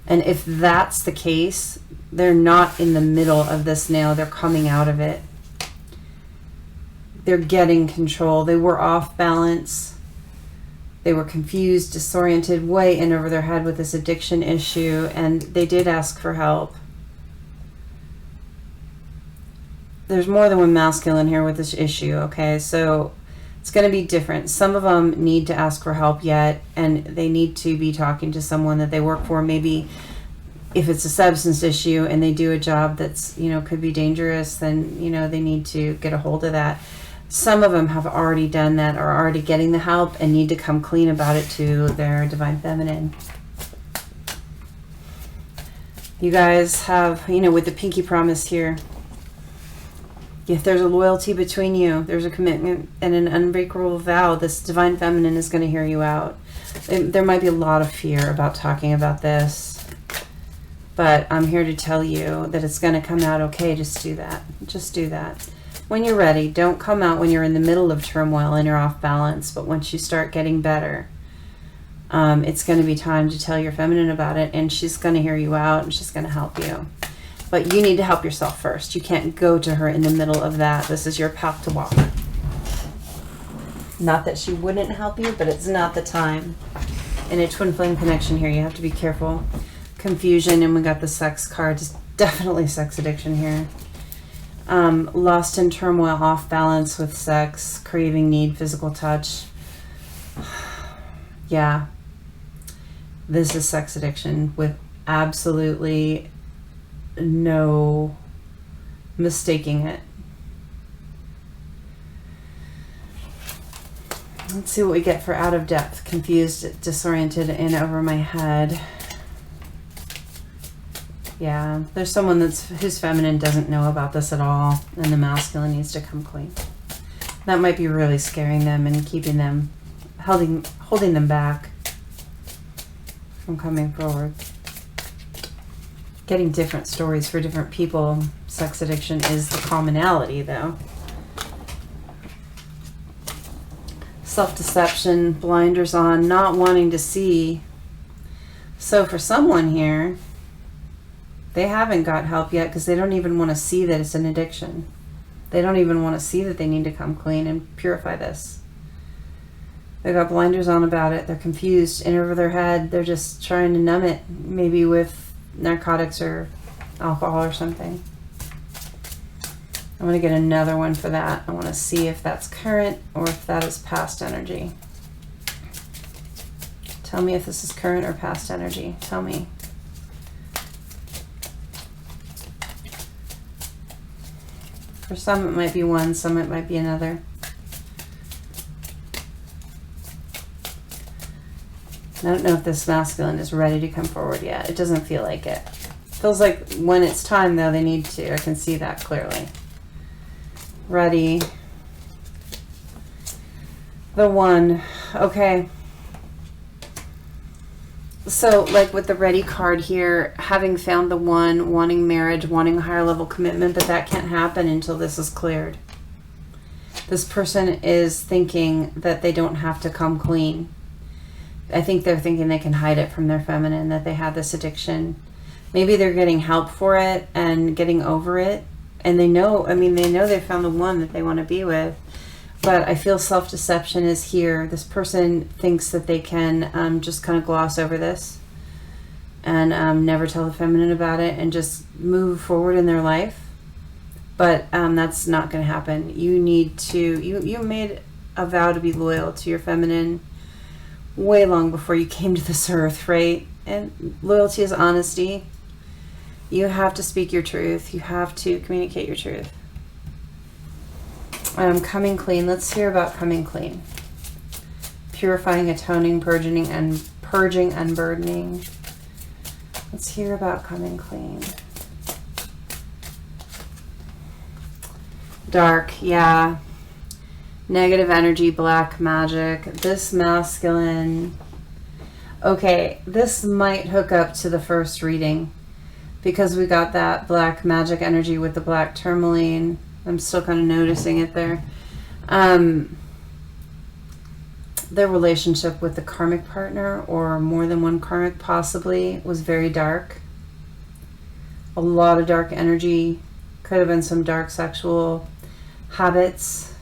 And if that's the case, they're not in the middle of this now. They're coming out of it. They're getting control. They were off balance. They were confused, disoriented, way in over their head with this addiction issue, and they did ask for help. There's more than one masculine here with this issue, okay? So it's going to be different. Some of them need to ask for help yet, and they need to be talking to someone that they work for. Maybe if it's a substance issue and they do a job that's, could be dangerous, then, they need to get a hold of that. Some of them have already done that, or are already getting the help, and need to come clean about it to their Divine Feminine. You guys have, with the Pinky Promise here, if there's a loyalty between you, there's a commitment and an unbreakable vow, this Divine Feminine is going to hear you out. There might be a lot of fear about talking about this, but I'm here to tell you that it's going to come out okay. Just do that. Just do that. When you're ready, don't come out when you're in the middle of turmoil and you're off balance, but once you start getting better, it's going to be time to tell your feminine about it, and she's going to hear you out, and she's going to help you. But you need to help yourself first. You can't go to her in the middle of that. This is your path to walk. Not that she wouldn't help you, but it's not the time. In a twin flame connection here, you have to be careful. Confusion, and we got the sex card. It's definitely sex addiction here. Lost in turmoil, off balance with sex, craving, need, physical touch. Yeah. This is sex addiction with absolutely no mistaking it. Let's see what we get for out of depth. Confused, disoriented, and over my head. Yeah, there's someone whose feminine doesn't know about this at all, and the masculine needs to come clean. That might be really scaring them and keeping them, holding them back from coming forward. Getting different stories for different people. Sex addiction is the commonality, though. Self-deception, blinders on, not wanting to see. So for someone here, they haven't got help yet because they don't even want to see that it's an addiction. They don't even want to see that they need to come clean and purify this. They got blinders on about it. They're confused, in over their head. They're just trying to numb it, maybe with narcotics or alcohol or something. I'm going to get another one for that. I want to see if that's current or if that is past energy. Tell me if this is current or past energy. Tell me. For some it might be one, some it might be another. I don't know if this masculine is ready to come forward yet. It doesn't feel like it. Feels like when it's time, though, they need to. I can see that clearly. Ready. The one. Okay. So like with the ready card here, having found the one, wanting marriage, wanting a higher level commitment, but that can't happen until this is cleared. This person is thinking that they don't have to come clean. I think they're thinking they can hide it from their feminine, that they have this addiction. Maybe they're getting help for it and getting over it. And they know, I mean, they know they found the one that they want to be with. But I feel self-deception is here. This person thinks that they can just kind of gloss over this and never tell the feminine about it and just move forward in their life. But that's not going to happen. You need to, you made a vow to be loyal to your feminine way long before you came to this earth, right? And loyalty is honesty. You have to speak your truth. You have to communicate your truth. Coming clean. Let's hear about coming clean. Purifying, atoning, purging, unburdening. Let's hear about coming clean. Dark, yeah. Negative energy, black magic. This masculine. Okay, this might hook up to the first reading because we got that black magic energy with the black tourmaline. I'm still kind of noticing it there. Their relationship with the karmic partner, or more than one karmic possibly, was very dark. A lot of dark energy. Could have been some dark sexual habits.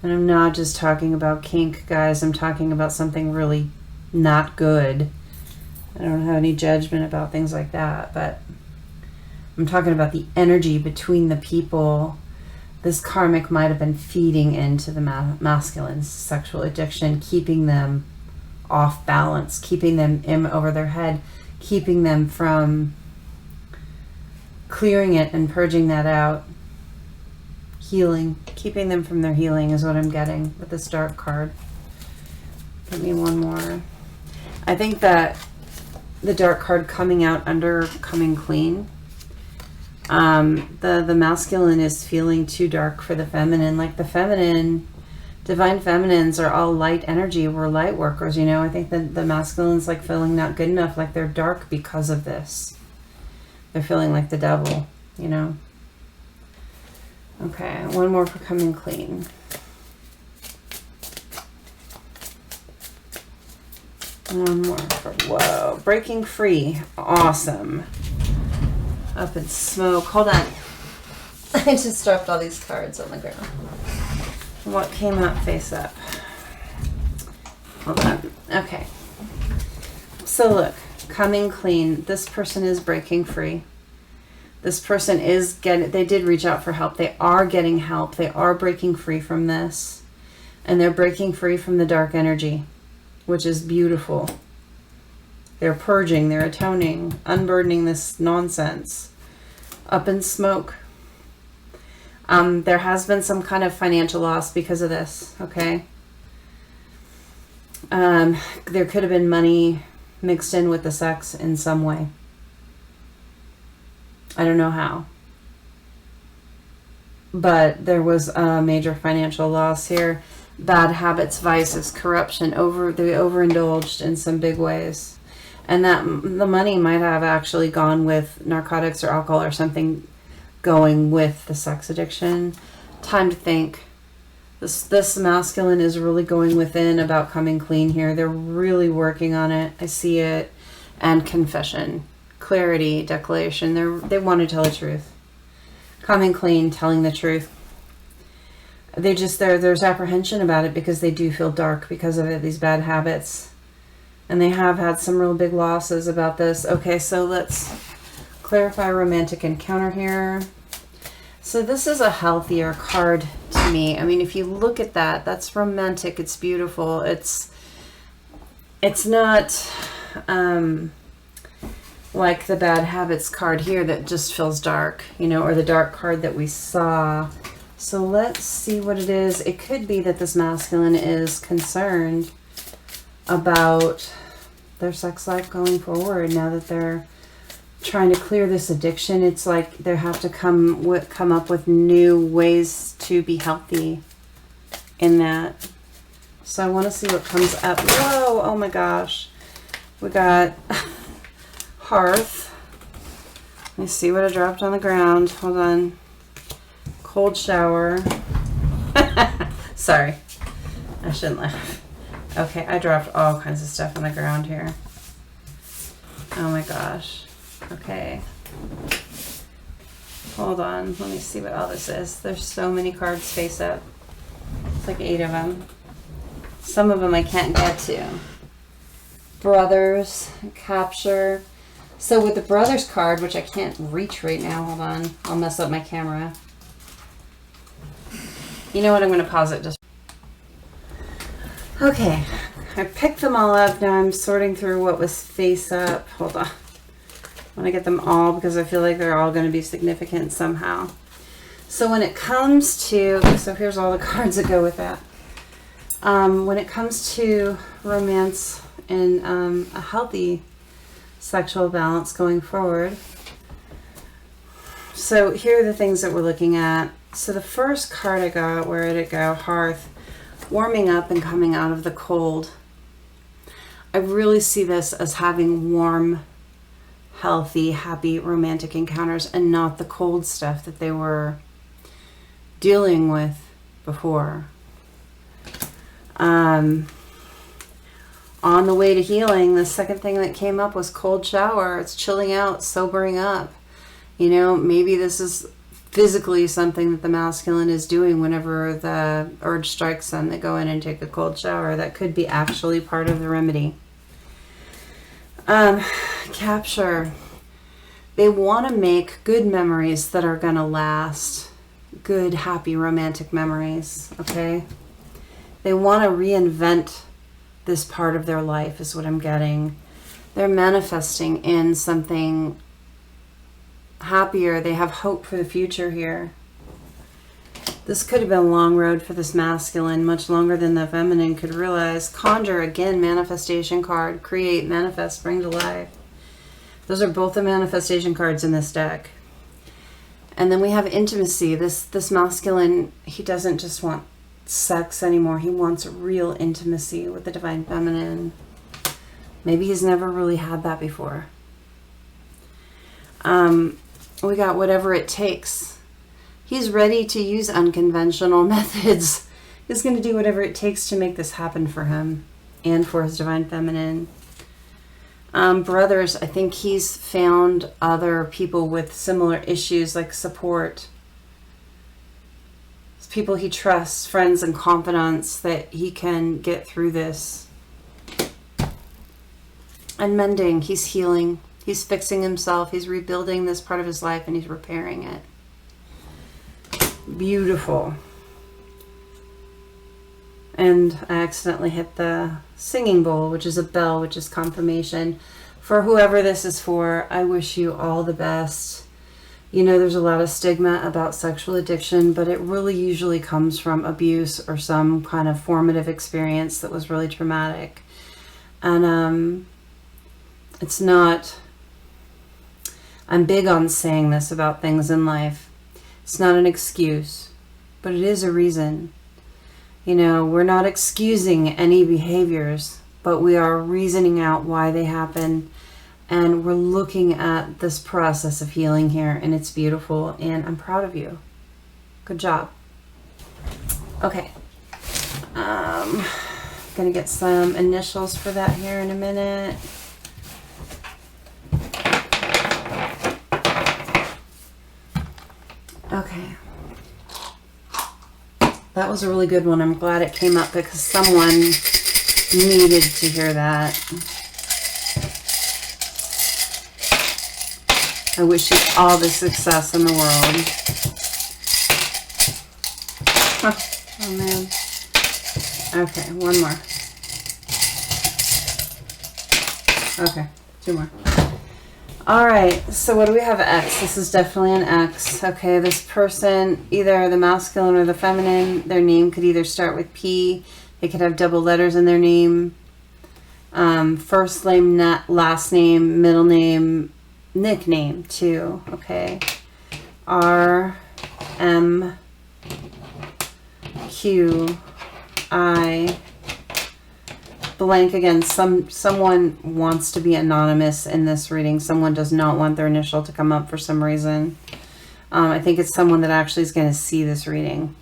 And I'm not just talking about kink, guys. I'm talking about something really not good. I don't have any judgment about things like that, but I'm talking about the energy between the people. This karmic might have been feeding into the masculine's sexual addiction, keeping them off balance, keeping them in over their head, keeping them from clearing it and purging that out. Healing, keeping them from their healing is what I'm getting with this dark card. Give me one more. I think that the dark card coming out under coming clean, the masculine is feeling too dark for the feminine. Like the feminine, divine feminines are all light energy. We're light workers, you know. I think that the masculine's like feeling not good enough, like they're dark because of this. They're feeling like the devil, you know. Okay, one more for coming clean. One more for, whoa, breaking free. Awesome. Up in smoke. Hold on. I just dropped all these cards on the ground. What came out face up? Hold on. Okay. So look, coming clean. This person is breaking free. This person is they did reach out for help. They are getting help. They are breaking free from this. And they're breaking free from the dark energy, which is beautiful. They're purging, they're atoning, unburdening this nonsense. Up in smoke. There has been some kind of financial loss because of this, okay? There could have been money mixed in with the sex in some way. I don't know how. But there was a major financial loss here. Bad habits, vices, corruption. They overindulged in some big ways. And that the money might have actually gone with narcotics or alcohol or something going with the sex addiction. Time to think. This masculine is really going within about coming clean here. They're really working on it. I see it. And confession. Clarity, declaration. They want to tell the truth. Coming clean, telling the truth. There's apprehension about it because they do feel dark because of it, these bad habits. And they have had some real big losses about this. Okay, so let's clarify romantic encounter here. So this is a healthier card to me. I mean, if you look at that, that's romantic. It's beautiful. It's not like the bad habits card here that just feels dark, you know, or the dark card that we saw. So let's see what it is. It could be that this masculine is concerned about their sex life going forward now that they're trying to clear this addiction. It's like they have to come up with new ways to be healthy in that. So I want to see what comes up. Whoa, oh my gosh. We got hearth. Let me see what I dropped on the ground. Hold on. Cold shower. Sorry. I shouldn't laugh. Okay, I dropped all kinds of stuff on the ground here. Oh my gosh. Okay. Hold on. Let me see what all this is. There's so many cards face up. It's like 8 of them. Some of them I can't get to. Brothers, capture. So with the brothers card, which I can't reach right now, hold on. I'll mess up my camera. You know what? I'm going to pause it just. Okay. I picked them all up. Now I'm sorting through what was face up. Hold on. I want to get them all because I feel like they're all going to be significant somehow. So when it comes to, so here's all the cards that go with that. When it comes to romance and a healthy sexual balance going forward. So here are the things that we're looking at. So the first card I got, where did it go? Hearth. Warming up and coming out of the cold. I really see this as having warm, healthy, happy, romantic encounters and not the cold stuff that they were dealing with before. On the way to healing, the second thing that came up was cold shower. It's chilling out, sobering up. You know, maybe this is physically something that the masculine is doing whenever the urge strikes them. They go in and take a cold shower. That could be actually part of the remedy. Capture. They want to make good memories that are going to last. Good, happy, romantic memories. Okay? They want to reinvent this part of their life is what I'm getting. They're manifesting in something happier. They have hope for the future here. This could have been a long road for this masculine, much longer than the feminine could realize. Conjure, again, manifestation card. Create, manifest, bring to life. Those are both the manifestation cards in this deck. And then we have intimacy. This masculine, he doesn't just want sex anymore. He wants real intimacy with the divine feminine. Maybe he's never really had that before. We got whatever it takes. He's ready to use unconventional methods. He's going to do whatever it takes to make this happen for him and for his divine feminine. Brothers, I think he's found other people with similar issues like support. It's people he trusts, friends and confidants that he can get through this. And mending, he's healing. He's fixing himself. He's rebuilding this part of his life and he's repairing it. Beautiful. And I accidentally hit the singing bowl, which is a bell, which is confirmation. For whoever this is for, I wish you all the best. You know, there's a lot of stigma about sexual addiction, but it really usually comes from abuse or some kind of formative experience that was really traumatic. And it's not... I'm big on saying this about things in life. It's not an excuse, but it is a reason. You know, we're not excusing any behaviors, but we are reasoning out why they happen. And we're looking at this process of healing here, and it's beautiful, and I'm proud of you. Good job. Okay. Gonna get some initials for that here in a minute. Okay. That was a really good one. I'm glad it came up because someone needed to hear that. I wish you all the success in the world. Oh man. Okay, one more. Okay, 2 more. Alright, so what do we have? X. This is definitely an X. Okay, this person, either the masculine or the feminine, their name could either start with P. They could have double letters in their name. First name, last name, middle name, nickname too. Okay. R, M, Q, I, blank again. Someone wants to be anonymous in this reading. Someone does not want their initial to come up for some reason. I think it's someone that actually is going to see this reading.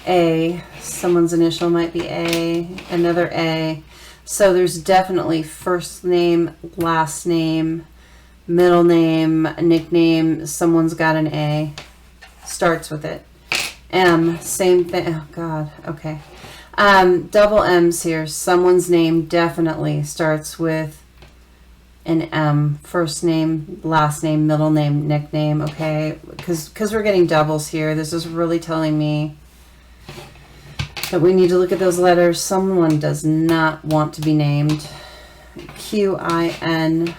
A. Someone's initial might be A. Another A. So there's definitely first name, last name, middle name, nickname. Someone's got an A. Starts with it. M. Same thing. Oh, God. Okay. Double M's here. Someone's name definitely starts with an M. First name, last name, middle name, nickname. Okay. Because we're getting doubles here. This is really telling me that we need to look at those letters. Someone does not want to be named. Q-I-N-R.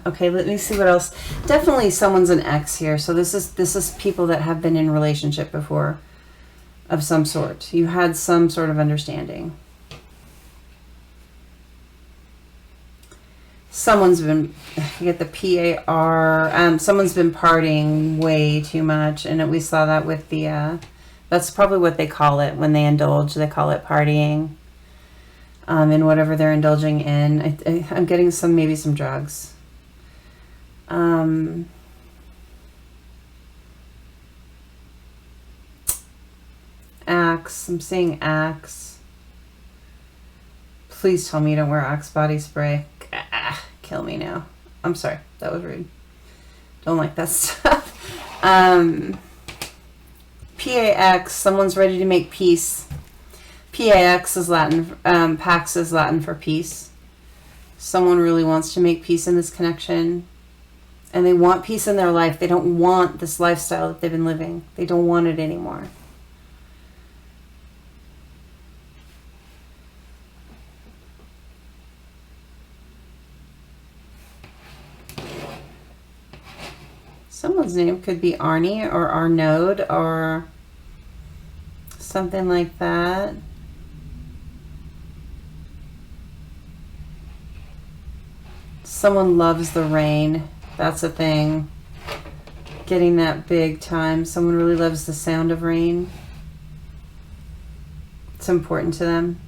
Okay, let me see what else. Definitely someone's an X here. So this is people that have been in a relationship before of some sort. You had some sort of understanding. Someone's been, you get the P-A-R, someone's been partying way too much. And we saw that with the, that's probably what they call it when they indulge. They call it partying. In whatever they're indulging in. I'm getting maybe some drugs. Axe. I'm seeing Axe. Please tell me you don't wear Axe body spray. Kill me now. I'm sorry. That was rude. Don't like that stuff. P-A-X. Someone's ready to make peace. P-A-X is Latin. Pax is Latin for peace. Someone really wants to make peace in this connection. And they want peace in their life. They don't want this lifestyle that they've been living. They don't want it anymore. Someone's name could be Arnie or Arnaud or something like that. Someone loves the rain. That's a thing. Getting that big time. Someone really loves the sound of rain. It's important to them.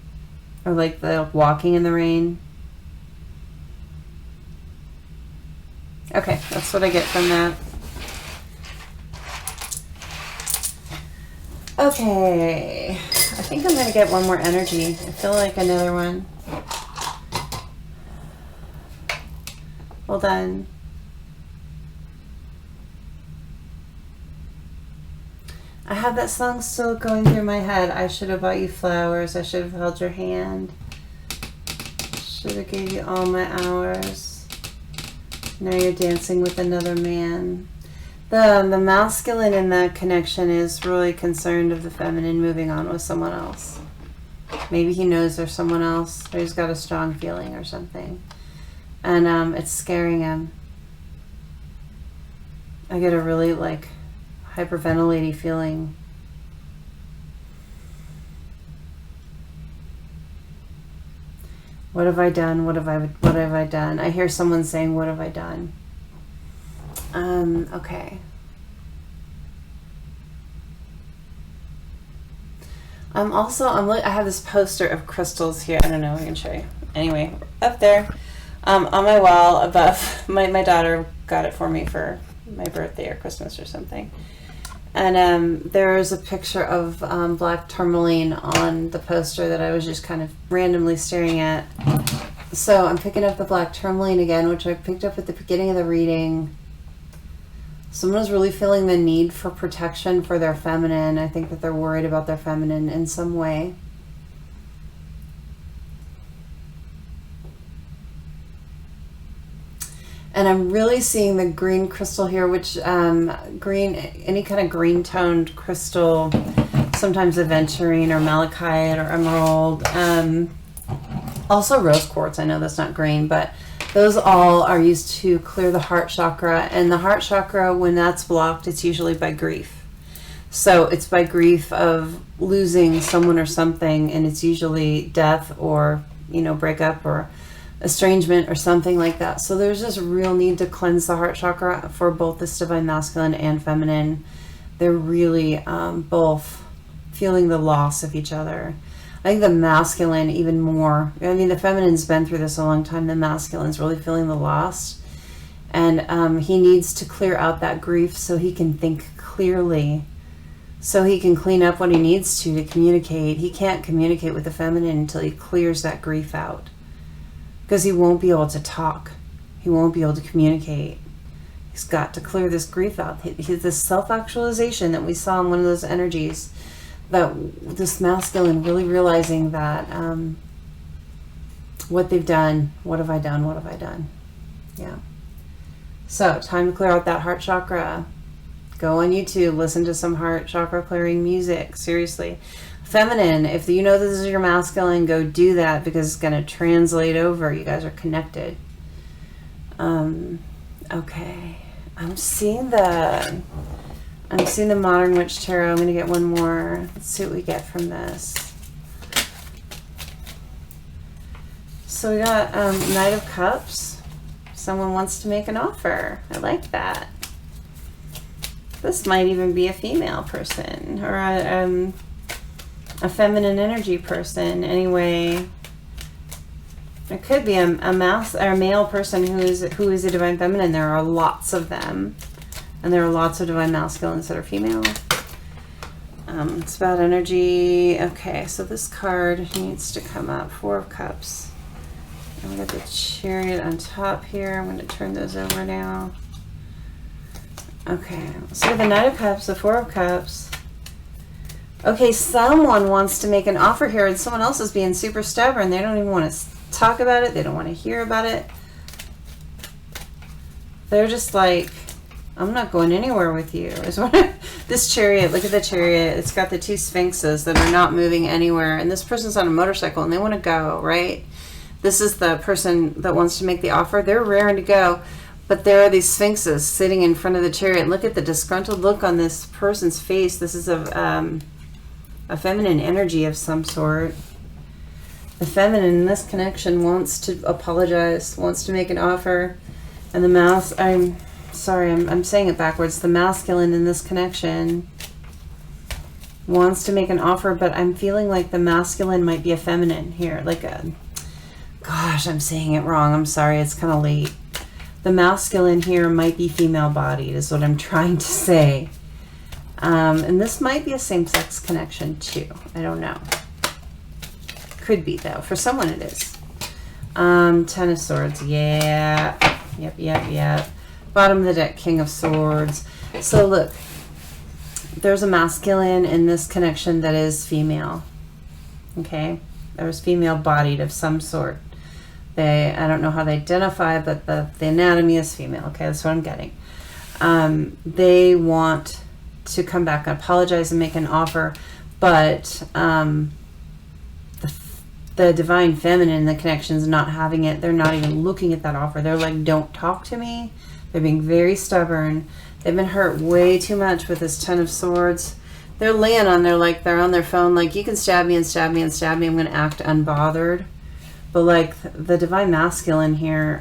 Or like the walking in the rain. Okay, that's what I get from that. Okay, I think I'm going to get one more energy. I feel like another one. Hold on. I have that song still going through my head. I should have bought you flowers. I should have held your hand. Should have gave you all my hours. Now you're dancing with another man. The masculine in that connection is really concerned of the feminine moving on with someone else. Maybe he knows there's someone else, or he's got a strong feeling or something. And it's scaring him. I get a really like hyperventilating feeling. What have I done? What have I done? I hear someone saying, "What have I done?" Okay. I have this poster of crystals here. I don't know, I can show you. Anyway, up there, on my wall above, my daughter got it for me for my birthday or Christmas or something. And there's a picture of black tourmaline on the poster that I was just kind of randomly staring at. So I'm picking up the black tourmaline again, which I picked up at the beginning of the reading. Someone's really feeling the need for protection for their feminine. I think that they're worried about their feminine in some way. And I'm really seeing the green crystal here, which any kind of green toned crystal, sometimes aventurine or malachite or emerald. Also rose quartz. I know that's not green, but those all are used to clear the heart chakra. And the heart chakra, when that's blocked, it's usually by grief. So it's by grief of losing someone or something, and it's usually death or, breakup or estrangement or something like that. So there's this real need to cleanse the heart chakra for both this divine masculine and feminine. They're really both feeling the loss of each other. I think the masculine even more. I mean, the feminine's been through this a long time. The masculine's really feeling the loss. And he needs to clear out that grief so he can think clearly. So he can clean up what he needs to communicate. He can't communicate with the feminine until he clears that grief out. Because he won't be able to talk. He won't be able to communicate. He's got to clear this grief out. This self-actualization that we saw in one of those energies, that this masculine really realizing that what they've done, what have I done, what have I done? Yeah. So, time to clear out that heart chakra. Go on YouTube, listen to some heart chakra clearing music. Seriously. Feminine, if you know this is your masculine, go do that because it's going to translate over. You guys are connected. Okay. I'm seeing the Modern Witch Tarot. I'm going to get one more. Let's see what we get from this. So we got Knight of Cups. Someone wants to make an offer. I like that. This might even be a female person or a feminine energy person. Anyway, it could be a male person who is a divine feminine. There are lots of them, and there are lots of divine masculines that are female. It's about energy. Okay, so this card needs to come up. Four of Cups. And we got the Chariot on top here. I'm going to turn those over now. Okay, so the Knight of Cups, the Four of Cups. Okay, someone wants to make an offer here, and someone else is being super stubborn. They don't even want to talk about it. They don't want to hear about it. They're just like, I'm not going anywhere with you. This Chariot, look at the Chariot. It's got the two Sphinxes that are not moving anywhere. And this person's on a motorcycle, and they want to go, right? This is the person that wants to make the offer. They're raring to go. But there are these Sphinxes sitting in front of the Chariot. Look at the disgruntled look on this person's face. This is a feminine energy of some sort. The feminine in this connection wants to apologize, wants to make an offer. And I'm saying it backwards. The masculine in this connection wants to make an offer, but I'm feeling like the masculine might be a feminine here. Gosh, I'm saying it wrong. I'm sorry. It's kind of late. The masculine here might be female-bodied is what I'm trying to say. And this might be a same-sex connection too. I don't know. Could be, though. For someone it is. Ten of Swords. Yeah. Yep. Bottom of the deck, King of Swords. So look, there's a masculine in this connection that is female. Okay? There's female-bodied of some sort. I don't know how they identify, but the anatomy is female. Okay, that's what I'm getting. They want to come back and apologize and make an offer, but the divine feminine, the connection is not having it. They're not even looking at that offer. They're like, don't talk to me. They're being very stubborn. They've been hurt way too much with this Ten of Swords. They're laying on they're on their phone, like, you can stab me and stab me and stab me. I'm going to act unbothered. But like the divine masculine here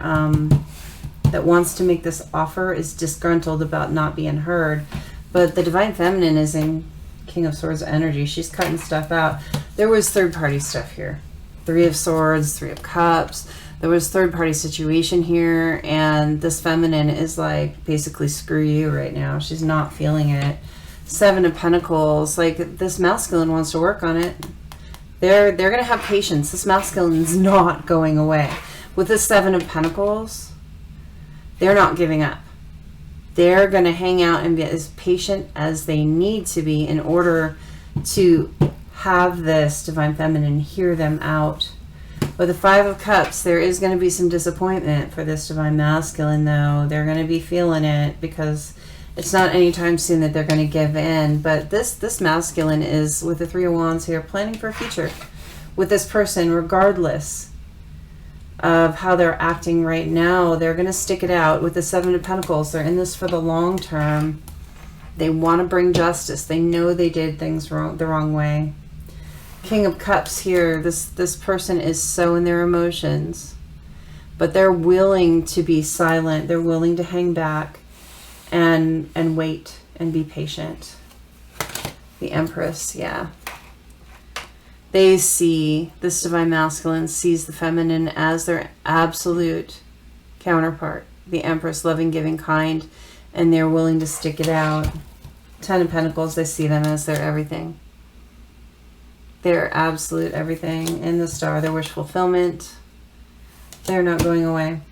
that wants to make this offer is disgruntled about not being heard. But the divine feminine is in King of Swords energy. She's cutting stuff out. There was third-party stuff here. Three of Swords, Three of Cups. There was third-party situation here. And this feminine is like, basically, screw you right now. She's not feeling it. Seven of Pentacles. Like, this masculine wants to work on it. They're going to have patience. This masculine's not going away. With the Seven of Pentacles, they're not giving up. They're going to hang out and be as patient as they need to be in order to have this divine feminine hear them out. With the Five of Cups, there is going to be some disappointment for this divine masculine, though. They're going to be feeling it because it's not anytime soon that they're going to give in. But this masculine is, with the Three of Wands here, planning for a future with this person, regardless of how they're acting right now. They're going to stick it out. With the Seven of Pentacles, they're in this for the long term. They want to bring justice. They know they did things the wrong way. King of Cups here, this person is so in their emotions, but they're willing to be silent. They're willing to hang back and wait and be patient. The Empress, yeah. They see, this divine masculine sees the feminine as their absolute counterpart, the Empress, loving, giving, kind, and they're willing to stick it out. Ten of Pentacles, they see them as their everything. Their absolute everything. And the Star, their wish fulfillment. They're not going away.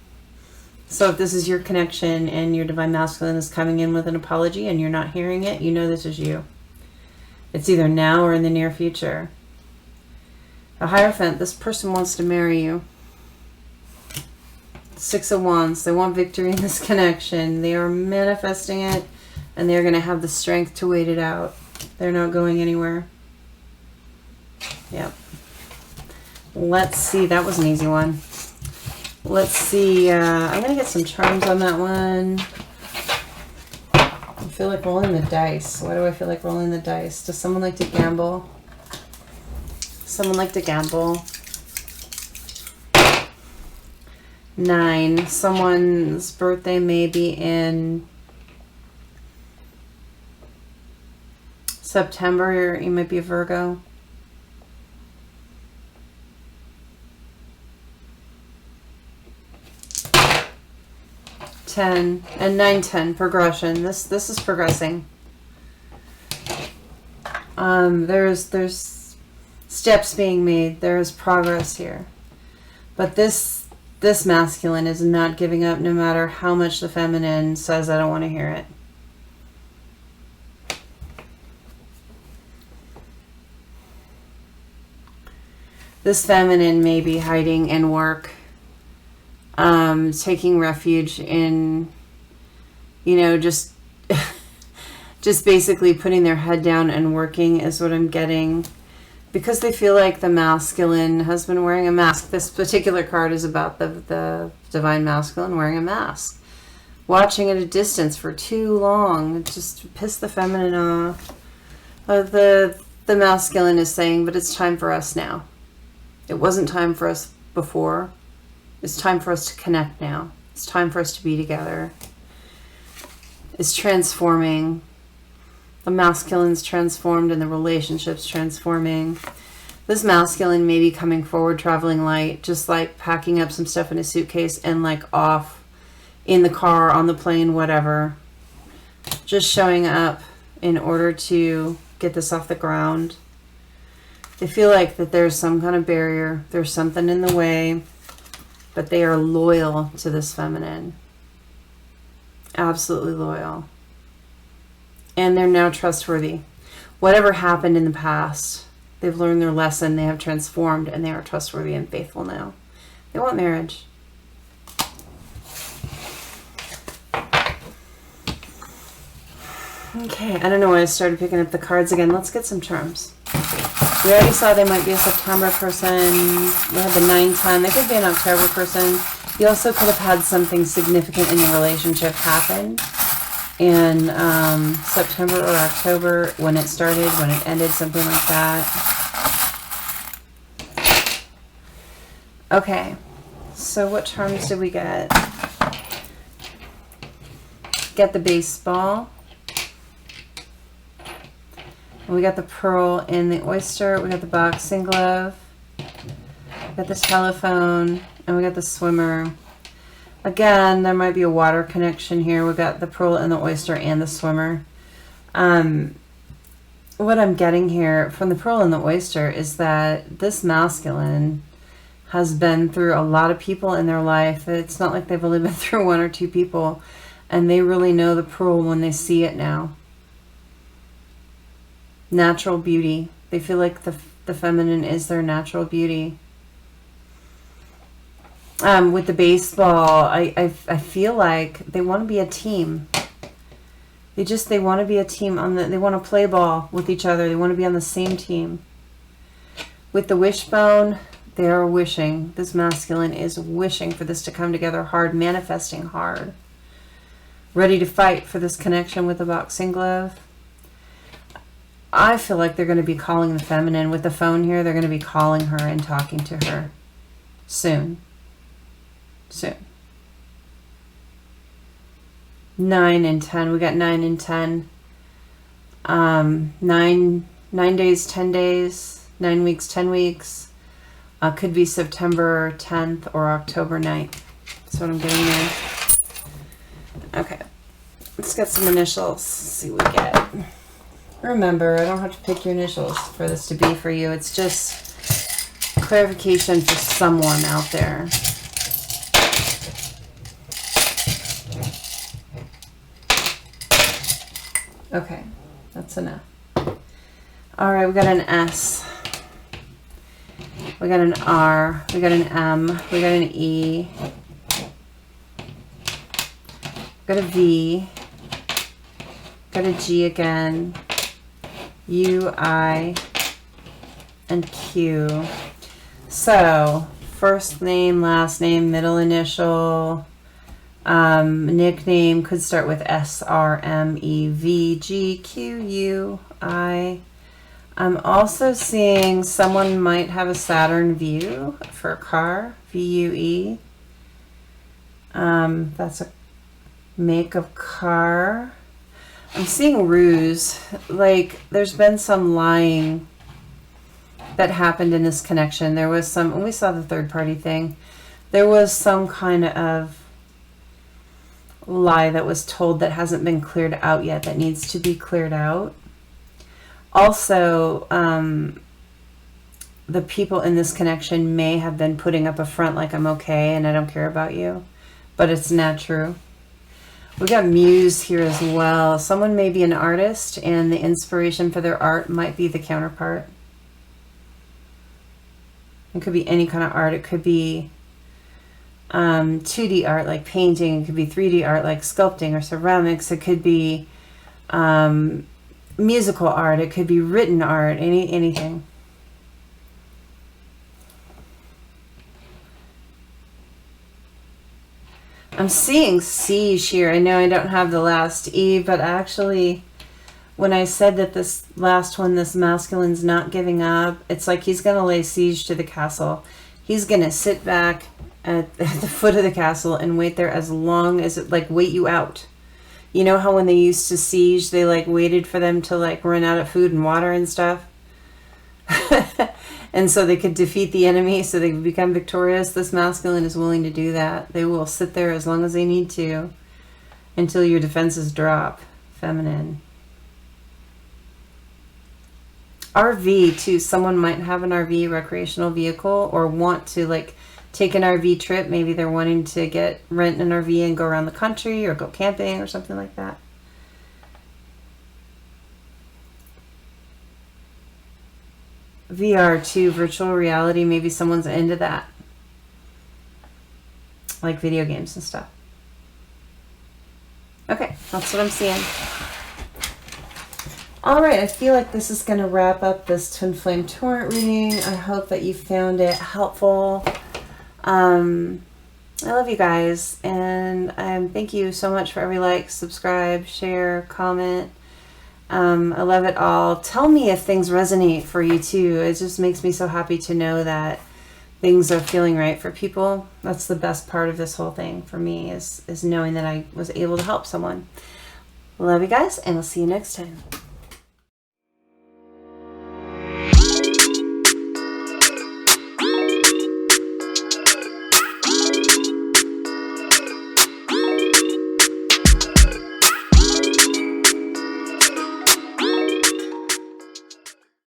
So if this is your connection and your divine masculine is coming in with an apology and you're not hearing it, you know this is you. It's either now or in the near future. A Hierophant, this person wants to marry you. Six of Wands, they want victory in this connection. They are manifesting it, and they're going to have the strength to wait it out. They're not going anywhere. Yep. Let's see. That was an easy one. Let's see. I'm going to get some charms on that one. I feel like rolling the dice. Why do I feel like rolling the dice? Does someone like to gamble? Someone like to gamble? 9. Someone's birthday may be in September. You might be a Virgo. And 9, 10 progression. This is progressing. There's steps being made. There's progress here. But this masculine is not giving up no matter how much the feminine says, I don't want to hear it. This feminine may be hiding in work, taking refuge in, just basically putting their head down and working is what I'm getting. Because they feel like the masculine has been wearing a mask. This particular card is about the divine masculine wearing a mask. Watching at a distance for too long. It just pissed the feminine off. The masculine is saying, but it's time for us now. It wasn't time for us before. It's time for us to connect now. It's time for us to be together. It's transforming. The masculine's transformed and the relationship's transforming. This masculine may be coming forward, traveling light, just like packing up some stuff in a suitcase and like off in the car, on the plane, whatever. Just showing up in order to get this off the ground. They feel like that there's some kind of barrier. There's something in the way, but they are loyal to this feminine. Absolutely loyal. And they're now trustworthy. Whatever happened in the past, they've learned their lesson, they have transformed, and they are trustworthy and faithful now. They want marriage. Okay, I don't know why I started picking up the cards again. Let's get some charms. We already saw they might be a September person. We had the 9-10. They could be an October person. You also could have had something significant in your relationship happen in September or October, when it started, when it ended, something like that. Okay, so what charms did we get? Get the baseball. And we got the pearl in the oyster. We got the boxing glove. We got the telephone. And we got the swimmer. Again, there might be a water connection here. We got the pearl and the oyster and the swimmer. What I'm getting here from the pearl and the oyster is that this masculine has been through a lot of people in their life. It's not like they've only been through 1 or 2 people. And they really know the pearl when they see it now. Natural beauty. They feel like the feminine is their natural beauty. With the baseball, I feel like they want to be a team. They want to be a team they want to play ball with each other. They want to be on the same team. With the wishbone, they are wishing. This masculine is wishing for this to come together hard, manifesting hard. Ready to fight for this connection with the boxing glove. I feel like they're going to be calling the feminine. With the phone here, they're going to be calling her and talking to her soon. 9 and 10. We got 9 and 10. 9 days, 10 days. 9 weeks, 10 weeks. Could be September 10th or October 9th. That's what I'm getting there. Okay. Let's get some initials. See what we get. Remember, I don't have to pick your initials for this to be for you. It's just clarification for someone out there. Okay, that's enough. All right, we got an S. We got an R. We got an M. We got an E. Got a V. Got a G again. U, I, and Q. So, first name, last name, middle initial, nickname could start with S, R, M, E, V, G, Q, U, I. I'm also seeing someone might have a Saturn Vue for a car, V-U-E. That's a make of car. I'm seeing ruse, like there's been some lying that happened in this connection. There was some, when we saw the third party thing, there was some kind of lie that was told that hasn't been cleared out yet, that needs to be cleared out. Also, the people in this connection may have been putting up a front like I'm okay and I don't care about you, but it's not true. We got muse here as well. Someone may be an artist and the inspiration for their art might be the counterpart. It could be any kind of art. It could be 2D art like painting. It could be 3D art like sculpting or ceramics. It could be musical art. It could be written art. Anything. I'm seeing siege here. I know I don't have the last E, but actually when I said that this last one, this masculine's not giving up, it's like he's going to lay siege to the castle. He's going to sit back at the foot of the castle and wait there as long as it, like, wait you out. You know how when they used to siege, they like waited for them to like run out of food and water and stuff? And so they could defeat the enemy, so they could become victorious. This masculine is willing to do that. They will sit there as long as they need to until your defenses drop. Feminine. RV too. Someone might have an RV, recreational vehicle, or want to like take an RV trip. Maybe they're wanting to rent an RV and go around the country or go camping or something like that. VR too, virtual reality, maybe someone's into that. Like video games and stuff. Okay, that's what I'm seeing. Alright, I feel like this is going to wrap up this Twin Flame Torrent reading. I hope that you found it helpful. I love you guys, and thank you so much for every like, subscribe, share, comment. I love it all. Tell me if things resonate for you too. It just makes me so happy to know that things are feeling right for people. That's the best part of this whole thing for me, is knowing that I was able to help someone. Love you guys, and I'll see you next time.